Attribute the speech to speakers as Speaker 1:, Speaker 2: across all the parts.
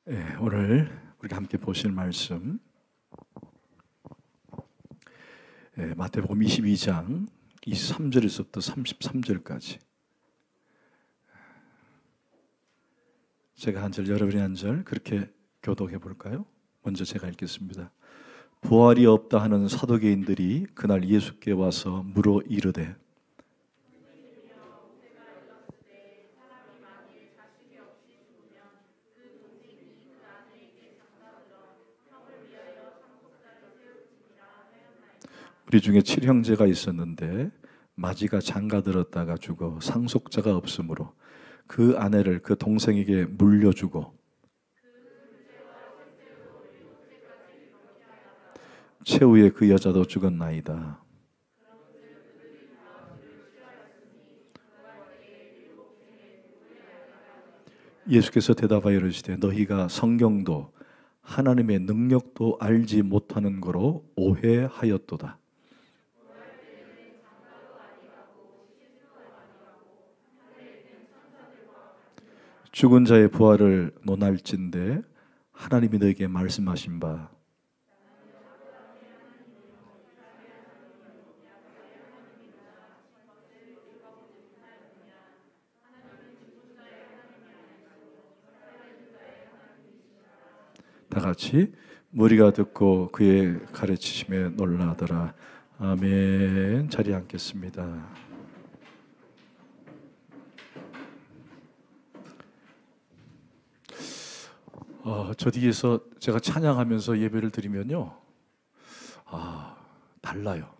Speaker 1: 오늘 우리가 함께 보실 말씀 마태복음 22장 23절에서부터 33절까지 제가 한 절 여러분이 한 절 그렇게 교독해 볼까요? 먼저 제가 읽겠습니다. 부활이 없다 하는 사두개인들이 그날 예수께 와서 물어 이르되 우리 중에 칠형제가 있었는데 마지가 장가들었다가 죽어 상속자가 없으므로 그 아내를 그 동생에게 물려주고 최후에 그 여자도 죽었나이다. 예수께서 대답하여 이르시되 너희가 성경도 하나님의 능력도 알지 못하는 거로 오해하였도다. 죽은 자의 부활을 논할진대 하나님이 너에게 말씀하신 바 다 같이 무리가 듣고 그의 가르치심에 놀라더라. 아멘. 자리에 앉겠습니다. 저 뒤에서 제가 찬양하면서 예배를 드리면요, 달라요.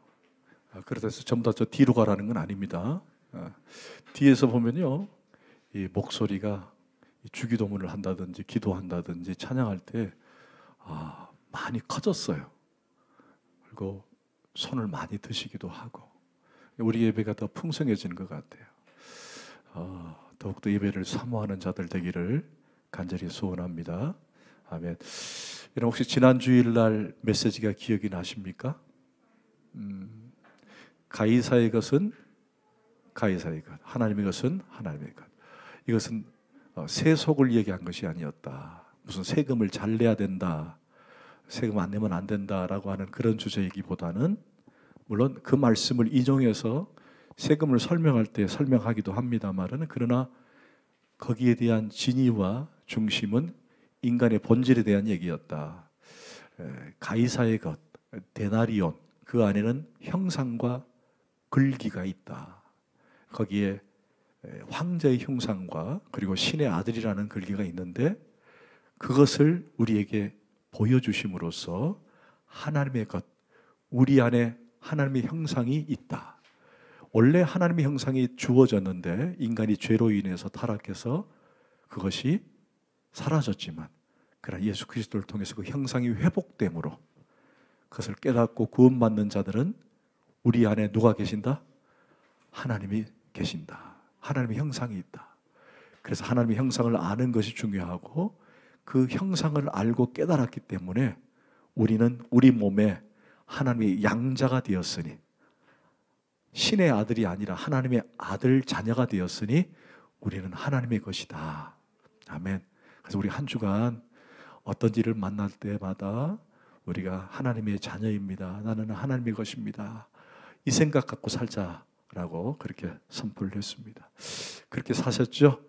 Speaker 1: 그래서 전부 다 저 뒤로 가라는 건 아닙니다. 뒤에서 보면요, 이 목소리가 주기도문을 한다든지 기도한다든지 찬양할 때 많이 커졌어요. 그리고 손을 많이 드시기도 하고 우리 예배가 더 풍성해지는 것 같아요. 더욱더 예배를 사모하는 자들 되기를 간절히 소원합니다. 아멘. 여러분 혹시 지난 주일날 메시지가 기억이 나십니까? 가이사의 것은 가이사의 것, 하나님의 것은 하나님의 것. 이것은 세속을 얘기한 것이 아니었다. 무슨 세금을 잘 내야 된다, 세금 안 내면 안 된다라고 하는 그런 주제이기보다는 물론 그 말씀을 인용해서 세금을 설명할 때 설명하기도 합니다만은 그러나 거기에 대한 진위와 중심은 인간의 본질에 대한 얘기였다. 가이사의 것, 데나리온, 그 안에는 형상과 글귀가 있다. 거기에 황제의 형상과 그리고 신의 아들이라는 글귀가 있는데 그것을 우리에게 보여주심으로써 하나님의 것, 우리 안에 하나님의 형상이 있다. 원래 하나님의 형상이 주어졌는데 인간이 죄로 인해서 타락해서 그것이 사라졌지만 그러나 예수 그리스도를 통해서 그 형상이 회복됨으로 그것을 깨닫고 구원받는 자들은 우리 안에 누가 계신다? 하나님이 계신다. 하나님의 형상이 있다. 그래서 하나님의 형상을 아는 것이 중요하고 그 형상을 알고 깨달았기 때문에 우리는 우리 몸에 하나님의 양자가 되었으니 신의 아들이 아니라 하나님의 아들 자녀가 되었으니 우리는 하나님의 것이다. 아멘. 그래서 우리 한 주간 어떤 일을 만날 때마다 우리가 하나님의 자녀입니다. 나는 하나님의 것입니다. 이 생각 갖고 살자라고 그렇게 선포를 했습니다. 그렇게 사셨죠?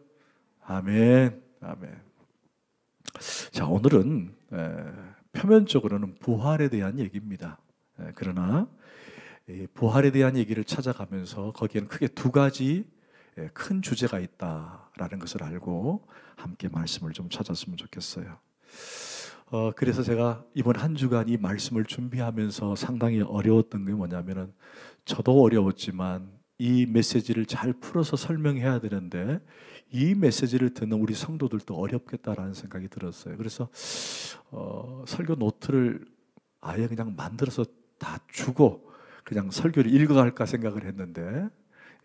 Speaker 1: 아멘. 아멘. 자, 오늘은 표면적으로는 부활에 대한 얘기입니다. 그러나 부활에 대한 얘기를 찾아가면서 거기에는 크게 두 가지 큰 주제가 있다라는 것을 알고 함께 말씀을 좀 찾았으면 좋겠어요. 그래서 제가 이번 한 주간 이 말씀을 준비하면서 상당히 어려웠던 게 뭐냐면은 저도 어려웠지만 이 메시지를 잘 풀어서 설명해야 되는데 이 메시지를 듣는 우리 성도들도 어렵겠다라는 생각이 들었어요. 그래서 설교 노트를 아예 그냥 만들어서 다 주고 그냥 설교를 읽어갈까 생각을 했는데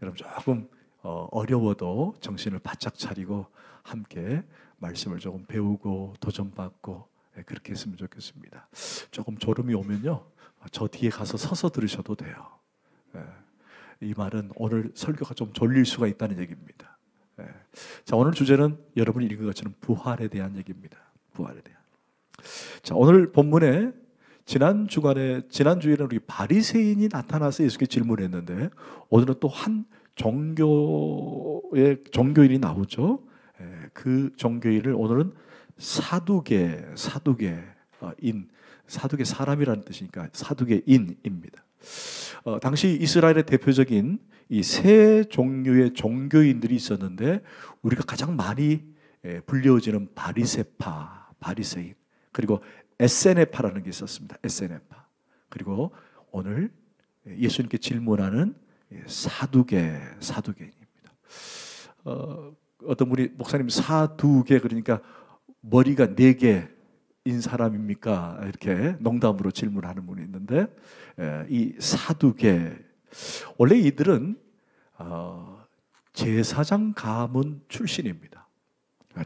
Speaker 1: 여러분 조금 어려워도 정신을 바짝 차리고 함께 말씀을 조금 배우고 도전받고 그렇게 했으면 좋겠습니다. 조금 졸음이 오면요 저 뒤에 가서 서서 들으셔도 돼요. 이 말은 오늘 설교가 좀 졸릴 수가 있다는 얘기입니다. 자, 오늘 주제는 여러분이 읽은 것처럼 부활에 대한 얘기입니다. 부활에 대한. 자, 오늘 본문에 지난주에는 우리 바리새인이 나타나서 예수께 질문했는데 오늘은 또 한 종교인이 나오죠. 그 종교인을 오늘은 사두개 사람이라는 뜻이니까 사두개인입니다. 당시 이스라엘의 대표적인 이 세 종류의 종교인들이 있었는데 우리가 가장 많이 불려지는 바리새파, 바리새인, 그리고 에세네파라는 게 있었습니다. 에세네파. 그리고 오늘 예수님께 질문하는 사두개인입니다. 어떤 분이 목사님 사두개 그러니까 머리가 4개인 사람입니까? 이렇게 농담으로 질문하는 분이 있는데 이 사두개 원래 이들은 제사장 가문 출신입니다.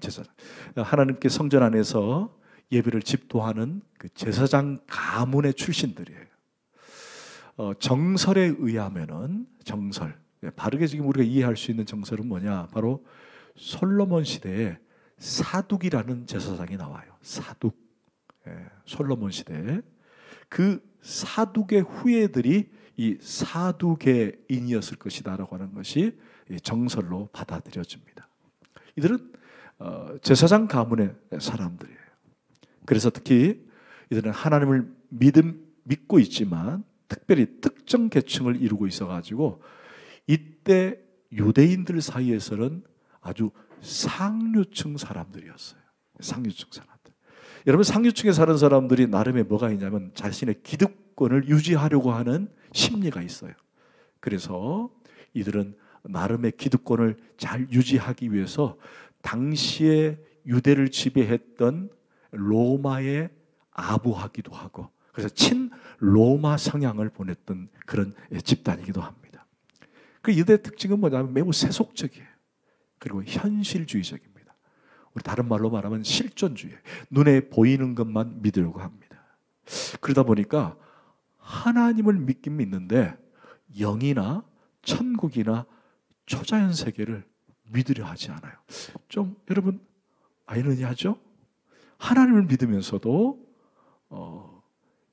Speaker 1: 제사장. 하나님께 성전 안에서 예배를 집도하는 그 제사장 가문의 출신들이에요. 정설에 의하면은 바르게 지금 우리가 이해할 수 있는 정설은 뭐냐? 바로 솔로몬 시대에 사둑이라는 제사장이 나와요. 사둑. 솔로몬 시대에 그 사둑의 후예들이 이 사두개인이었을 것이다라고 하는 것이 정설로 받아들여집니다. 이들은 제사장 가문의 사람들이에요. 그래서 특히 이들은 하나님을 믿고 있지만 특별히 특정 계층을 이루고 있어가지고 이때 유대인들 사이에서는 아주 상류층 사람들이었어요. 상류층 사람들. 여러분 상류층에 사는 사람들이 나름의 뭐가 있냐면 자신의 기득권을 유지하려고 하는 심리가 있어요. 그래서 이들은 나름의 기득권을 잘 유지하기 위해서 당시에 유대를 지배했던 로마에 아부하기도 하고 그래서 친로마 성향을 보냈던 그런 집단이기도 합니다. 그 유대의 특징은 뭐냐면 매우 세속적이에요. 그리고 현실주의적입니다. 우리 다른 말로 말하면 실존주의. 눈에 보이는 것만 믿으려고 합니다. 그러다 보니까 하나님을 믿긴 믿는데 영이나 천국이나 초자연 세계를 믿으려 하지 않아요. 좀 여러분 아이러니하죠? 하나님을 믿으면서도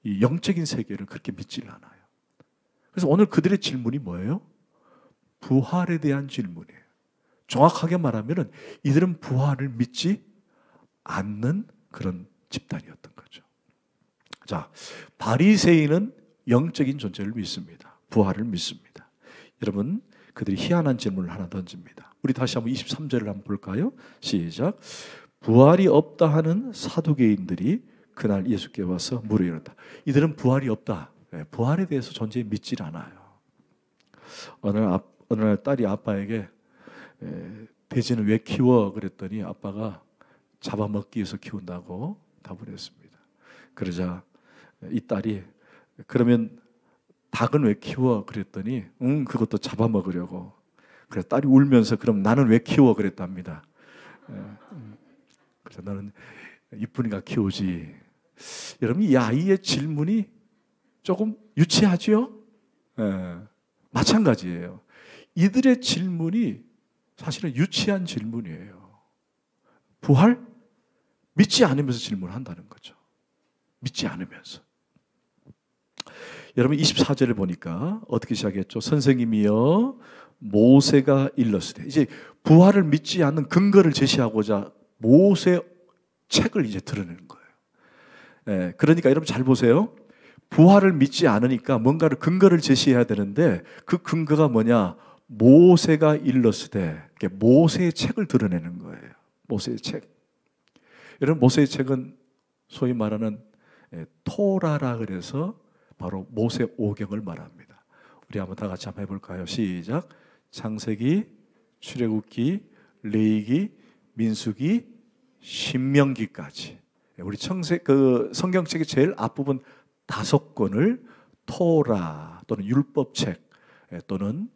Speaker 1: 이 영적인 세계를 그렇게 믿질 않아요. 그래서 오늘 그들의 질문이 뭐예요? 부활에 대한 질문이에요. 정확하게 말하면 이들은 부활을 믿지 않는 그런 집단이었던 거죠. 자, 바리새인은 영적인 존재를 믿습니다. 부활을 믿습니다. 여러분, 그들이 희한한 질문을 하나 던집니다. 우리 다시 한번 23절을 한번 볼까요? 시작. 부활이 없다 하는 사두개인들이 그날 예수께 와서 물어 이른다. 이들은 부활이 없다. 부활에 대해서 존재에 믿질 않아요. 어느 날 딸이 아빠에게 돼지는 왜 키워? 그랬더니 아빠가 잡아먹기 위해서 키운다고 답을 했습니다. 그러자 이 딸이 그러면 닭은 왜 키워? 그랬더니 그것도 잡아먹으려고. 그래서 딸이 울면서 그럼 나는 왜 키워? 그랬답니다. 그래서 너는 이쁘니까 키우지. 여러분 이 아이의 질문이 조금 유치하죠? 마찬가지예요. 이들의 질문이 사실은 유치한 질문이에요. 부활? 믿지 않으면서 질문한다는 거죠. 믿지 않으면서. 여러분 24절을 보니까 어떻게 시작했죠? 선생님이여 모세가 일렀으되 이제 부활을 믿지 않는 근거를 제시하고자 모세 책을 이제 드러내는 거예요. 그러니까 여러분 잘 보세요. 부활을 믿지 않으니까 뭔가를 근거를 제시해야 되는데 그 근거가 뭐냐? 모세가 일렀으되 모세의 책을 드러내는 거예요. 모세의 책. 여러분 모세의 책은 소위 말하는 토라라 그래서 바로 모세 오경을 말합니다. 우리 한번 다 같이 한번 해볼까요? 시작. 창세기, 출애굽기, 레위기, 민수기, 신명기까지. 우리 성경책의 제일 앞부분 5권을 토라 또는 율법책 또는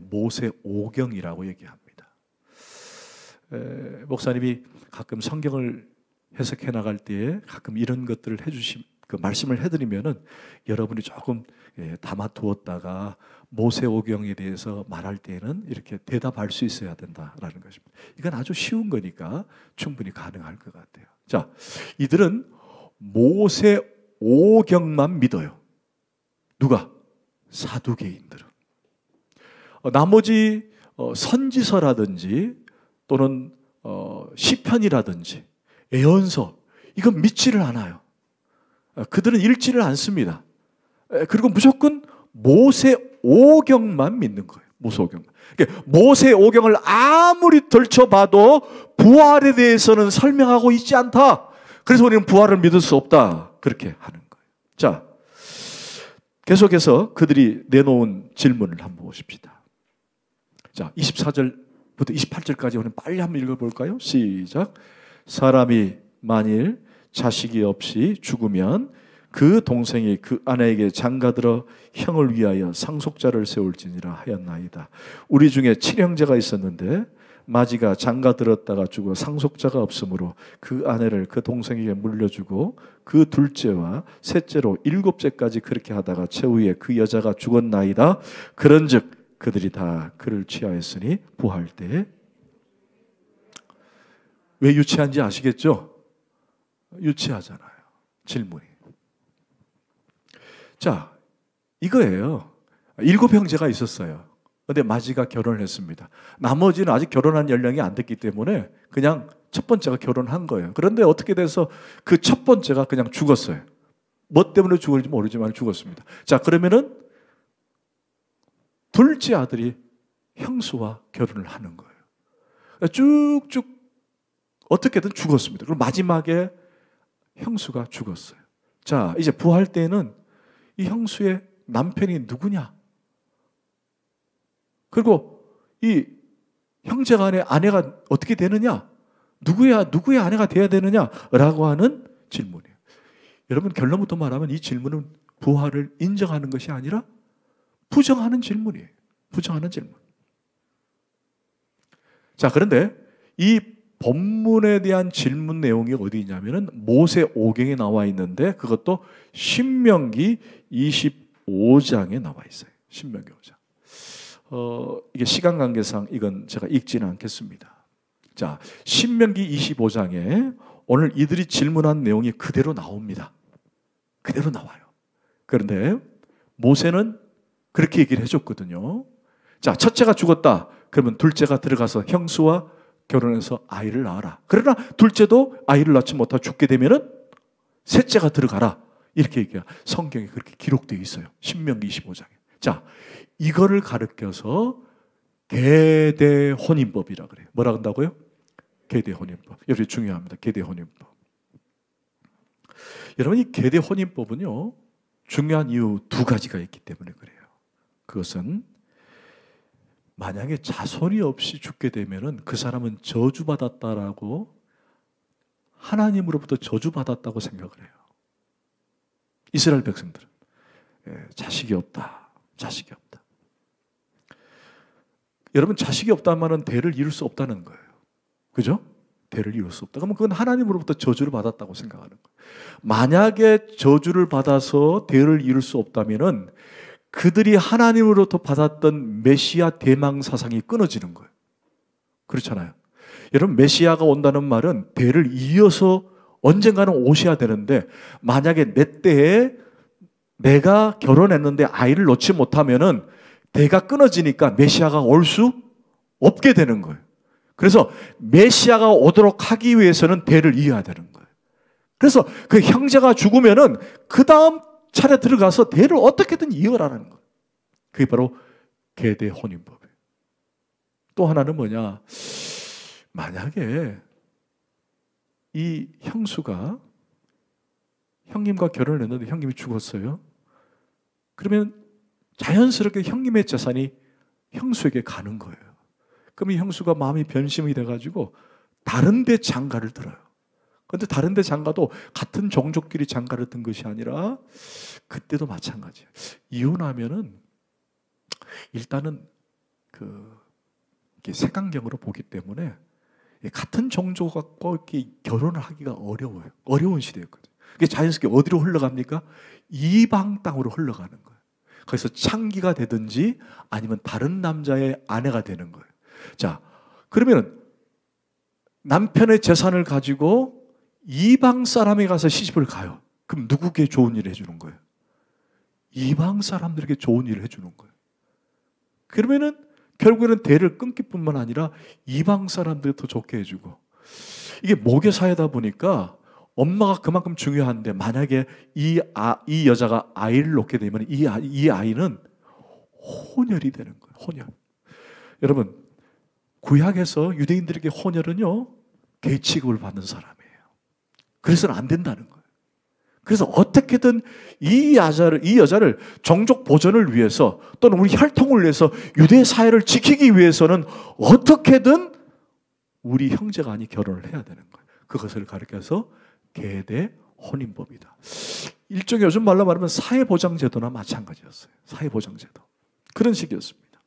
Speaker 1: 모세 오경이라고 얘기합니다. 목사님이 가끔 성경을 해석해 나갈 때에 가끔 이런 것들을 그 말씀을 해드리면은 여러분이 조금 담아두었다가 모세오경에 대해서 말할 때에는 이렇게 대답할 수 있어야 된다라는 것입니다. 이건 아주 쉬운 거니까 충분히 가능할 것 같아요. 자, 이들은 모세오경만 믿어요. 누가? 사두개인들은. 나머지 선지서라든지 또는 시편이라든지 예언서 이건 믿지를 않아요. 그들은 읽지를 않습니다. 그리고 무조건 모세오경만 믿는 거예요. 모세오경. 그러니까 모세오경을 아무리 들춰봐도 부활에 대해서는 설명하고 있지 않다. 그래서 우리는 부활을 믿을 수 없다. 그렇게 하는 거예요. 자, 계속해서 그들이 내놓은 질문을 한번 보십시다. 자, 24절부터 28절까지 우리는 빨리 한번 읽어볼까요? 시작. 사람이 만일 자식이 없이 죽으면 그 동생이 그 아내에게 장가들어 형을 위하여 상속자를 세울지니라 하였나이다. 우리 중에 7형제가 있었는데 마지가 장가들었다가 죽어 상속자가 없으므로 그 아내를 그 동생에게 물려주고 그 둘째와 셋째로 7째까지 그렇게 하다가 최후에 그 여자가 죽었나이다. 그런즉 그들이 다 그를 취하였으니 부활 때에 왜 유치한지 아시겠죠? 유치하잖아요. 질문이. 자, 이거예요. 7형제가 있었어요. 근데 마지가 결혼을 했습니다. 나머지는 아직 결혼한 연령이 안 됐기 때문에 그냥 첫 번째가 결혼한 거예요. 그런데 어떻게 돼서 그 첫 번째가 그냥 죽었어요. 뭐 때문에 죽었는지 모르지만 죽었습니다. 자, 그러면은 둘째 아들이 형수와 결혼을 하는 거예요. 쭉쭉 어떻게든 죽었습니다. 그리고 마지막에 형수가 죽었어요. 자, 이제 부활 때는 이 형수의 남편이 누구냐? 그리고 이 형제 간의 아내가 어떻게 되느냐? 누구의 아내가 돼야 되느냐? 라고 하는 질문이에요. 여러분, 결론부터 말하면 이 질문은 부활을 인정하는 것이 아니라 부정하는 질문이에요. 부정하는 질문. 자, 그런데 이 본문에 대한 질문 내용이 어디 있냐면은 모세오경에 나와 있는데 그것도 신명기 25장에 나와 있어요. 신명기 5장. 이게 시간 관계상 이건 제가 읽지는 않겠습니다. 자, 신명기 25장에 오늘 이들이 질문한 내용이 그대로 나옵니다. 그대로 나와요. 그런데 모세는 그렇게 얘기를 해줬거든요. 자, 첫째가 죽었다. 그러면 둘째가 들어가서 형수와 결혼해서 아이를 낳아라. 그러나 둘째도 아이를 낳지 못하고 죽게 되면은 셋째가 들어가라. 이렇게 얘기해요. 성경에 그렇게 기록되어 있어요. 신명기 25장에. 자, 이거를 가르쳐서 계대혼인법이라 그래요. 뭐라 한다고요? 계대혼인법. 여기 중요합니다. 계대혼인법. 여러분, 이 계대혼인법은요, 중요한 이유 두 가지가 있기 때문에 그래요. 그것은 만약에 자손이 없이 죽게 되면은 그 사람은 저주받았다라고 하나님으로부터 저주받았다고 생각을 해요. 이스라엘 백성들은 자식이 없다. 자식이 없다. 여러분, 자식이 없다면은 대를 이룰 수 없다는 거예요. 그죠? 대를 이룰 수 없다. 그러면 그건 하나님으로부터 저주를 받았다고 생각하는 거예요. 만약에 저주를 받아서 대를 이룰 수 없다면은 그들이 하나님으로부터 받았던 메시아 대망 사상이 끊어지는 거예요. 그렇잖아요. 여러분, 메시아가 온다는 말은 대를 이어서 언젠가는 오셔야 되는데 만약에 내 때에 내가 결혼했는데 아이를 놓지 못하면은 대가 끊어지니까 메시아가 올 수 없게 되는 거예요. 그래서 메시아가 오도록 하기 위해서는 대를 이어야 되는 거예요. 그래서 그 형제가 죽으면은 그 다음 차례 들어가서 대를 어떻게든 이어라는 거예요. 그게 바로 계대혼인법이에요. 또 하나는 뭐냐? 만약에 이 형수가 형님과 결혼을 했는데 형님이 죽었어요. 그러면 자연스럽게 형님의 재산이 형수에게 가는 거예요. 그럼 이 형수가 마음이 변심이 돼가지고 다른 데 장가를 들어요. 그런데 다른 데 장가도 같은 종족끼리 장가를 든 것이 아니라 그때도 마찬가지예요. 이혼하면은 일단은 이렇게 색안경으로 보기 때문에 같은 종족과 이렇게 결혼을 하기가 어려워요. 어려운 시대였거든요. 그게 자연스럽게 어디로 흘러갑니까? 이방 땅으로 흘러가는 거예요. 거기서 창기가 되든지 아니면 다른 남자의 아내가 되는 거예요. 자, 그러면 남편의 재산을 가지고 이방 사람에 가서 시집을 가요. 그럼 누구에게 좋은 일을 해주는 거예요? 이방 사람들에게 좋은 일을 해주는 거예요. 그러면은 결국에는 대를 끊길 뿐만 아니라 이방 사람들이 더 좋게 해주고, 이게 모계사회다 보니까 엄마가 그만큼 중요한데, 만약에 이 여자가 아이를 놓게 되면 이 아이는 혼혈이 되는 거예요. 혼혈. 여러분, 구약에서 유대인들에게 혼혈은요, 개 취급을 받는 사람이에요. 그래서는 안 된다는 거예요. 그래서 어떻게든 이 여자를 종족 보존을 위해서 또는 우리 혈통을 위해서 유대 사회를 지키기 위해서는 어떻게든 우리 형제가 아니 결혼을 해야 되는 거예요. 그것을 가르쳐서 계대 혼인법이다. 일종의 요즘 말로 말하면 사회보장제도나 마찬가지였어요. 사회보장제도. 그런 식이었습니다.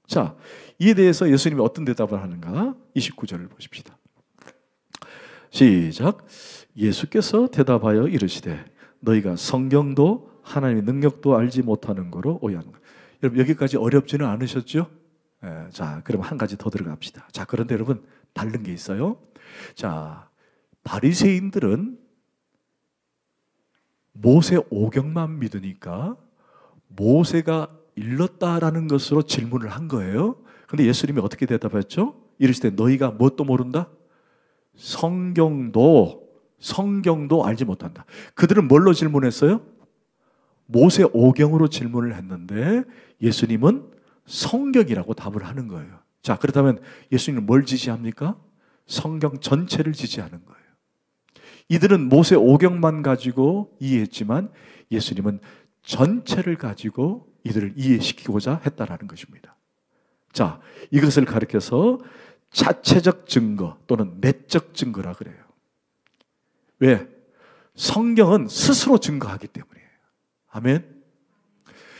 Speaker 1: 자, 이에 대해서 예수님이 어떤 대답을 하는가? 29절을 보십시다. 시작. 예수께서 대답하여 이르시되 너희가 성경도 하나님의 능력도 알지 못하는 거로 오해하는 것. 여러분, 여기까지 어렵지는 않으셨죠? 자, 그럼 한 가지 더 들어갑시다. 자, 그런데 여러분, 다른 게 있어요. 자, 바리새인들은 모세 오경만 믿으니까 모세가 일렀다라는 것으로 질문을 한 거예요. 그런데 예수님이 어떻게 대답했죠? 이르시되 너희가 뭣도 모른다? 성경도 알지 못한다. 그들은 뭘로 질문했어요? 모세 오경으로 질문을 했는데 예수님은 성경이라고 답을 하는 거예요. 자, 그렇다면 예수님은 뭘 지지합니까? 성경 전체를 지지하는 거예요. 이들은 모세 오경만 가지고 이해했지만 예수님은 전체를 가지고 이들을 이해시키고자 했다라는 것입니다. 자, 이것을 가리켜서 자체적 증거 또는 내적 증거라 그래요. 왜? 성경은 스스로 증거하기 때문이에요. 아멘.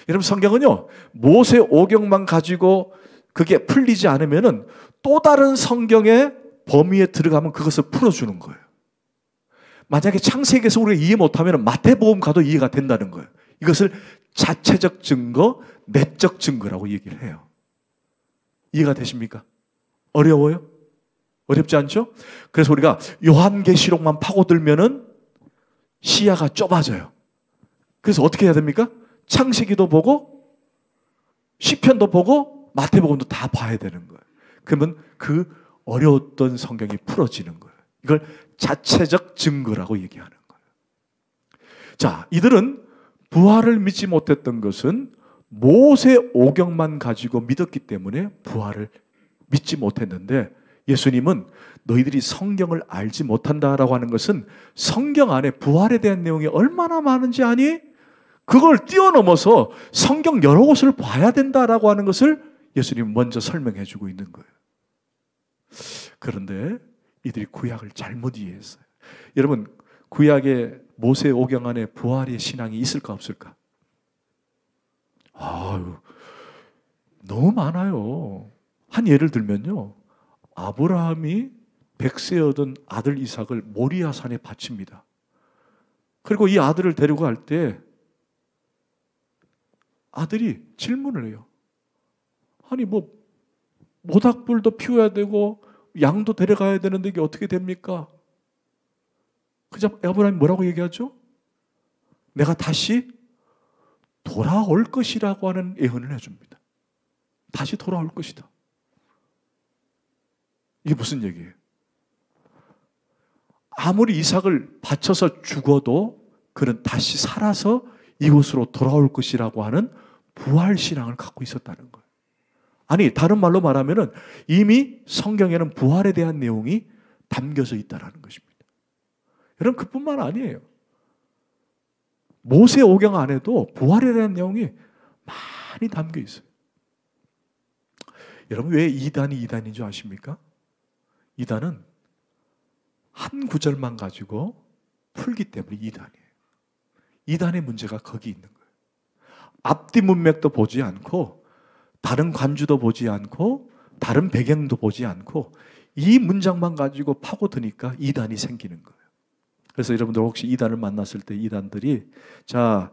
Speaker 1: 여러분, 성경은요, 모세 오경만 가지고 그게 풀리지 않으면은 또 다른 성경의 범위에 들어가면 그것을 풀어주는 거예요. 만약에 창세기에서 우리가 이해 못하면 마태복음 가도 이해가 된다는 거예요. 이것을 자체적 증거, 내적 증거라고 얘기를 해요. 이해가 되십니까? 어려워요? 어렵지 않죠? 그래서 우리가 요한계시록만 파고들면은 시야가 좁아져요. 그래서 어떻게 해야 됩니까? 창세기도 보고 시편도 보고 마태복음도 다 봐야 되는 거예요. 그러면 그 어려웠던 성경이 풀어지는 거예요. 이걸 자체적 증거라고 얘기하는 거예요. 자, 이들은 부활을 믿지 못했던 것은 모세 오경만 가지고 믿었기 때문에 부활을 믿지 못했는데, 예수님은 너희들이 성경을 알지 못한다라고 하는 것은 성경 안에 부활에 대한 내용이 얼마나 많은지 아니? 그걸 뛰어넘어서 성경 여러 곳을 봐야 된다라고 하는 것을 예수님은 먼저 설명해 주고 있는 거예요. 그런데 이들이 구약을 잘못 이해했어요. 여러분, 구약의 모세 오경 안에 부활의 신앙이 있을까 없을까? 아유, 너무 많아요. 한 예를 들면요, 아브라함이 100세 얻은 아들 이삭을 모리아 산에 바칩니다. 그리고 이 아들을 데리고 갈 때 아들이 질문을 해요. 아니, 뭐 모닥불도 피워야 되고 양도 데려가야 되는데 이게 어떻게 됩니까? 그저 아브라함이 뭐라고 얘기하죠? 내가 다시 돌아올 것이라고 하는 예언을 해줍니다. 다시 돌아올 것이다. 이게 무슨 얘기예요? 아무리 이삭을 바쳐서 죽어도 그는 다시 살아서 이곳으로 돌아올 것이라고 하는 부활신앙을 갖고 있었다는 거예요. 아니, 다른 말로 말하면 이미 성경에는 부활에 대한 내용이 담겨져 있다는 것입니다. 여러분, 그뿐만 아니에요. 모세 오경 안에도 부활에 대한 내용이 많이 담겨 있어요. 여러분, 왜 이단인 줄 아십니까? 이단은 한 구절만 가지고 풀기 때문에 이단이에요. 이단의 문제가 거기 있는 거예요. 앞뒤 문맥도 보지 않고 다른 관주도 보지 않고 다른 배경도 보지 않고 이 문장만 가지고 파고드니까 이단이 생기는 거예요. 그래서 여러분들 혹시 이단을 만났을 때 이단들이 자,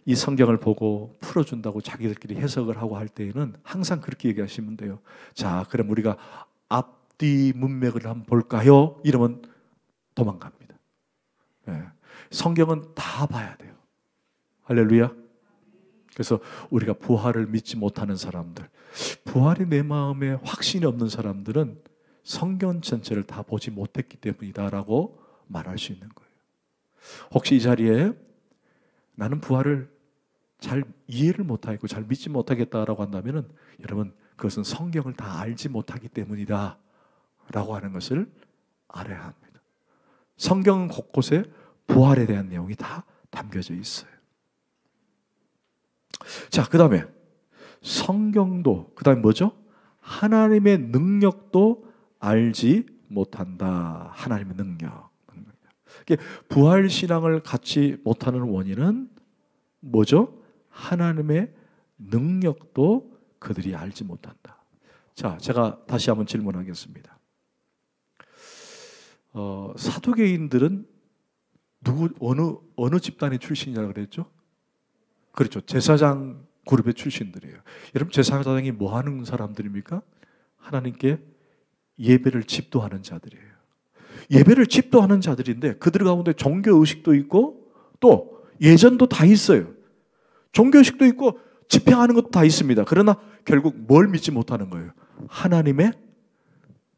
Speaker 1: 이 성경을 보고 풀어준다고 자기들끼리 해석을 하고 할 때에는 항상 그렇게 얘기하시면 돼요. 자, 그럼 우리가 앞뒤 문맥을 한번 볼까요? 이러면 도망갑니다. 네. 성경은 다 봐야 돼요. 할렐루야. 그래서 우리가 부활을 믿지 못하는 사람들, 부활이 내 마음에 확신이 없는 사람들은 성경 전체를 다 보지 못했기 때문이다라고 말할 수 있는 거예요. 혹시 이 자리에 나는 부활을 잘 이해를 못하겠고 잘 믿지 못하겠다라고 한다면 여러분 그것은 성경을 다 알지 못하기 때문이다 라고 하는 것을 알아야 합니다. 성경 곳곳에 부활에 대한 내용이 다 담겨져 있어요. 자, 그 다음에 성경도, 그 다음에 뭐죠? 하나님의 능력도 알지 못한다. 하나님의 능력. 부활신앙을 갖지 못하는 원인은 뭐죠? 하나님의 능력도 그들이 알지 못한다. 자, 제가 다시 한번 질문하겠습니다. 사두개인들은 어느 집단의 출신이라고 그랬죠? 그렇죠. 제사장 그룹의 출신들이에요. 여러분 제사장이 뭐 하는 사람들입니까? 하나님께 예배를 집도하는 자들이에요. 예배를 집도하는 자들인데 그들 가운데 종교의식도 있고 또 예전도 다 있어요. 종교의식도 있고 집행하는 것도 다 있습니다. 그러나 결국 뭘 믿지 못하는 거예요? 하나님의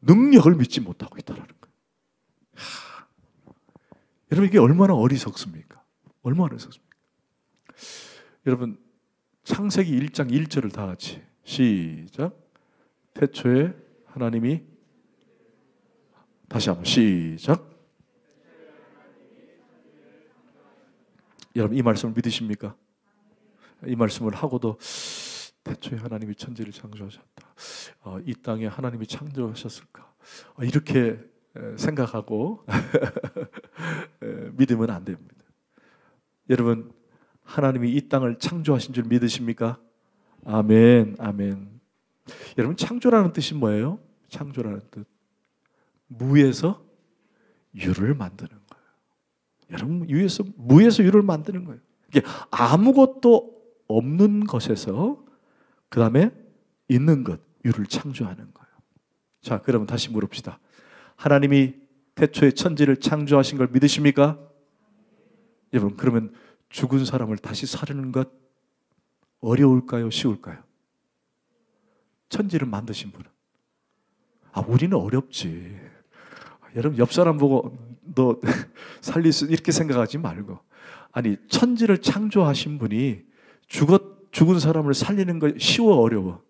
Speaker 1: 능력을 믿지 못하고 있다는 거예요. 여러분 이게 얼마나 어리석습니까? 얼마나 어리석습니까? 여러분 창세기 1장 1절을 다 같이 시작. 태초에 하나님이 다시 한번 시작. 여러분 이 말씀을 믿으십니까? 이 말씀을 하고도 태초에 하나님이 천지를 창조하셨다. 이 땅에 하나님이 창조하셨을까? 이렇게 생각하고 믿으면 안 됩니다. 여러분 하나님이 이 땅을 창조하신 줄 믿으십니까? 아멘, 아멘. 여러분 창조라는 뜻이 뭐예요? 창조라는 뜻. 무에서 유를 만드는 거예요. 여러분 무에서 유를 만드는 거예요. 이게 아무것도 없는 것에서 그 다음에 있는 것, 유를 창조하는 거예요. 자, 그러면 다시 물읍시다. 하나님이 태초에 천지를 창조하신 걸 믿으십니까? 여러분 그러면 죽은 사람을 다시 살리는 것 어려울까요? 쉬울까요? 천지를 만드신 분은. 우리는 어렵지. 여러분 옆 사람 보고 너 살릴 수 이렇게 생각하지 말고 아니 천지를 창조하신 분이 죽은 사람을 살리는 거 쉬워 어려워?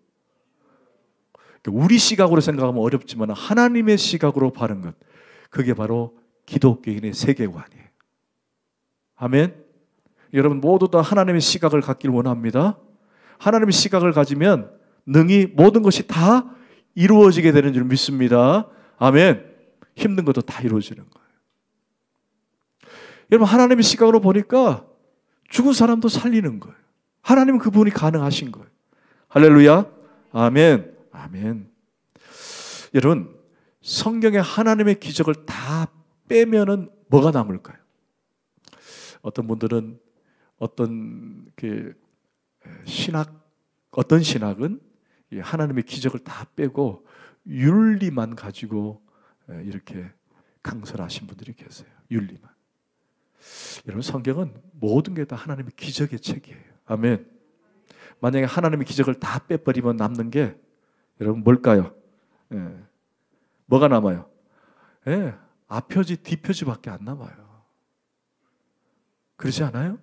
Speaker 1: 우리 시각으로 생각하면 어렵지만 하나님의 시각으로 바른 것 그게 바로 기독교인의 세계관이에요. 아멘. 여러분 모두 다 하나님의 시각을 갖기를 원합니다. 하나님의 시각을 가지면 능히 모든 것이 다 이루어지게 되는 줄 믿습니다. 아멘. 힘든 것도 다 이루어지는 거예요. 여러분 하나님의 시각으로 보니까 죽은 사람도 살리는 거예요. 하나님은 그분이 가능하신 거예요. 할렐루야. 아멘. 아멘. 여러분 성경에 하나님의 기적을 다 빼면은 뭐가 남을까요? 어떤 분들은 어떤 신학은 하나님의 기적을 다 빼고 윤리만 가지고 이렇게 강설하신 분들이 계세요. 윤리만. 여러분 성경은 모든 게 다 하나님의 기적의 책이에요. 아멘. 만약에 하나님의 기적을 다 빼버리면 남는 게 여러분 뭘까요? 뭐가 남아요? 앞표지 뒤표지밖에 안 남아요. 그렇지 않아요?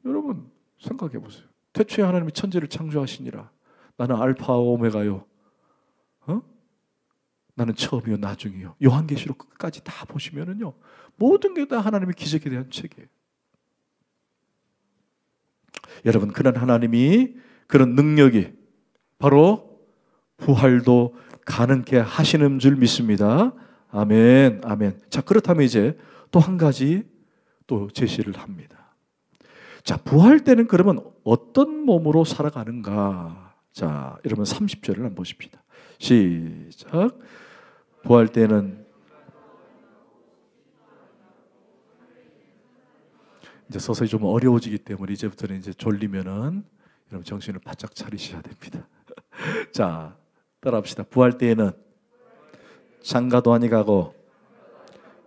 Speaker 1: 여러분 생각해 보세요. 태초에 하나님이 천지를 창조하시니라. 나는 알파와 오메가요. 나는 처음이요 나중이요. 요한계시록 끝까지 다 보시면은요. 모든 게 다 하나님의 기적에 대한 책이에요. 여러분 그런 하나님이 그런 능력이 바로 부활도 가능케 하시는 줄 믿습니다. 아멘, 아멘. 자 그렇다면 이제 또 한 가지 또 제시를 합니다. 자 부활 때는 그러면 어떤 몸으로 살아가는가? 자 여러분 30절을 한번 보십시다. 시작. 부활 때는 이제 서서히 좀 어려워지기 때문에 이제부터는 이제 졸리면은 여러분 정신을 바짝 차리셔야 됩니다. 자, 따라합시다. 부활 때에는 장가도 아니 가고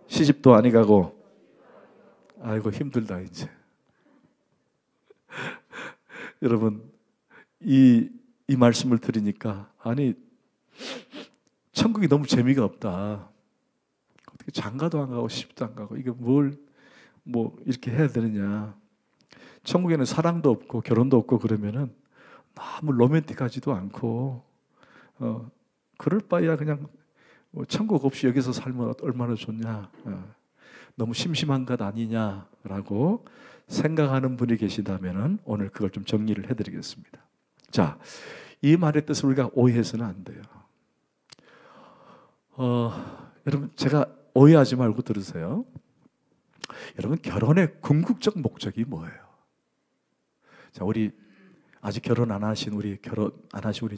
Speaker 1: 시집도 아니 가고. 아이고 힘들다 이제. 여러분 이 말씀을 들으니까 아니 천국이 너무 재미가 없다. 어떻게 장가도 안 가고 시집도 안 가고 이게 뭘 뭐 이렇게 해야 되느냐. 천국에는 사랑도 없고 결혼도 없고 그러면은 너무 로맨틱하지도 않고 그럴 바에야 그냥 뭐 천국 없이 여기서 살면 얼마나 좋냐. 너무 심심한 것 아니냐라고 생각하는 분이 계시다면은 오늘 그걸 좀 정리를 해드리겠습니다. 자, 이 말의 뜻을 우리가 오해해서는 안 돼요. 여러분 제가 오해하지 말고 들으세요. 여러분 결혼의 궁극적 목적이 뭐예요? 자, 우리 아직 결혼 안 하신 우리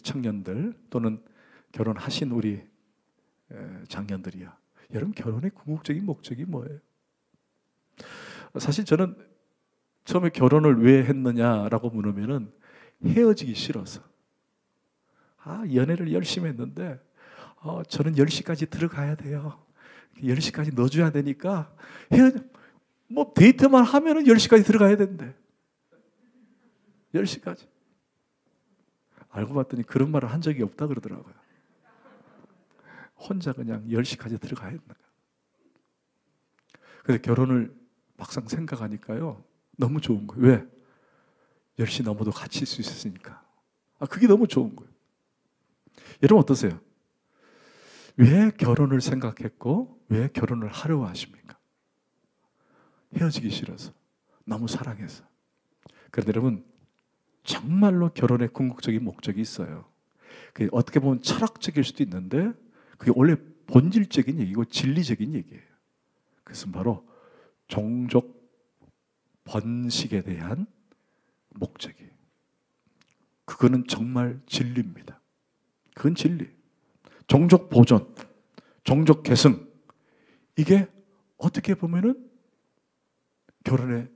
Speaker 1: 청년들 또는 결혼하신 우리 장년들이야. 여러분 결혼의 궁극적인 목적이 뭐예요? 사실 저는 처음에 결혼을 왜 했느냐라고 물으면은 헤어지기 싫어서. 연애를 열심히 했는데 저는 10시까지 들어가야 돼요. 10시까지 넣어줘야 되니까 뭐 데이트만 하면은 10시까지 들어가야 된대. 10시까지. 알고 봤더니 그런 말을 한 적이 없다 그러더라고요. 혼자 그냥 10시까지 들어가야 된다. 근데 결혼을 막상 생각하니까요. 너무 좋은 거예요. 왜? 10시 넘어도 같이 있을 수 있으니까. 그게 너무 좋은 거예요. 여러분 어떠세요? 왜 결혼을 생각했고 왜 결혼을 하려고 하십니까? 헤어지기 싫어서. 너무 사랑해서. 그런데 여러분 정말로 결혼의 궁극적인 목적이 있어요. 그게 어떻게 보면 철학적일 수도 있는데 그게 원래 본질적인 얘기고 진리적인 얘기예요. 그것은 바로 종족 번식에 대한 목적이에요. 그거는 정말 진리입니다. 그건 진리. 종족 보존, 종족 계승. 이게 어떻게 보면은 결혼의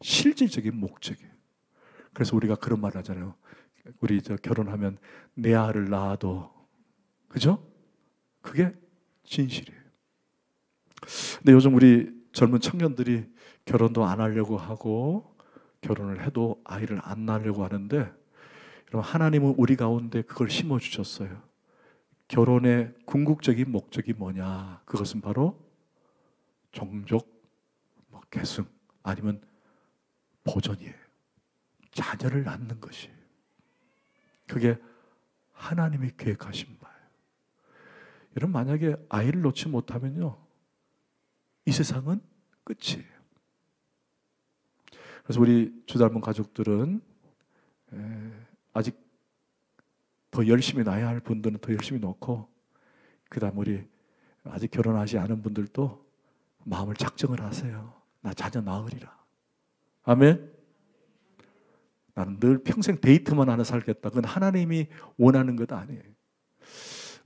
Speaker 1: 실질적인 목적이에요. 그래서 우리가 그런 말 하잖아요. 우리 결혼하면 내 아를 낳아도. 그죠? 그게 진실이에요. 근데 요즘 우리 젊은 청년들이 결혼도 안 하려고 하고 결혼을 해도 아이를 안 낳으려고 하는데 여러분 하나님은 우리 가운데 그걸 심어주셨어요. 결혼의 궁극적인 목적이 뭐냐? 그것은 바로 종족 계승 아니면 보존이에요. 자녀를 낳는 것이에요. 그게 하나님이 계획하신 바예요. 여러분 만약에 아이를 놓지 못하면요. 이 세상은 끝이에요. 그래서 우리 주닮은 가족들은 아직 더 열심히 낳아야 할 분들은 더 열심히 놓고 그 다음 우리 아직 결혼하지 않은 분들도 마음을 작정을 하세요. 나 자녀 낳으리라. 아멘. 나는 늘 평생 데이트만 하나 살겠다. 그건 하나님이 원하는 것 아니에요.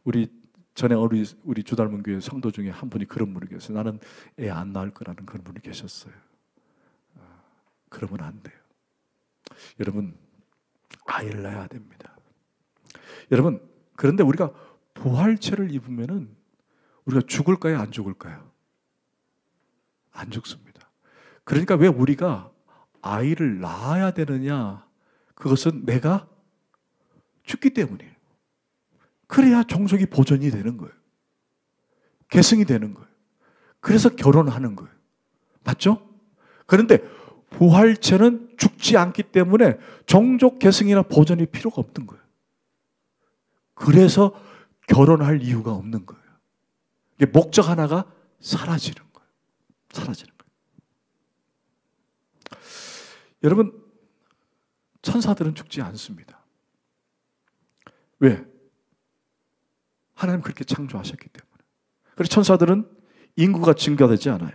Speaker 1: 우리 전에 우리 주닮은 교회 성도 중에 한 분이 그런 분이 계셨어요. 나는 애 안 낳을 거라는 그런 분이 계셨어요. 그러면 안 돼요. 여러분 아이를 낳아야 됩니다. 여러분 그런데 우리가 부활체를 입으면은 우리가 죽을까요? 안 죽을까요? 안 죽습니다. 그러니까 왜 우리가 아이를 낳아야 되느냐? 그것은 내가 죽기 때문이에요. 그래야 종족이 보존이 되는 거예요. 계승이 되는 거예요. 그래서 결혼하는 거예요. 맞죠? 그런데 부활체는 죽지 않기 때문에 종족 계승이나 보존이 필요가 없는 거예요. 그래서 결혼할 이유가 없는 거예요. 이게 목적 하나가 사라지는 거예요. 사라지는 거예요. 여러분, 천사들은 죽지 않습니다. 왜? 하나님 그렇게 창조하셨기 때문에. 그래서 천사들은 인구가 증가되지 않아요.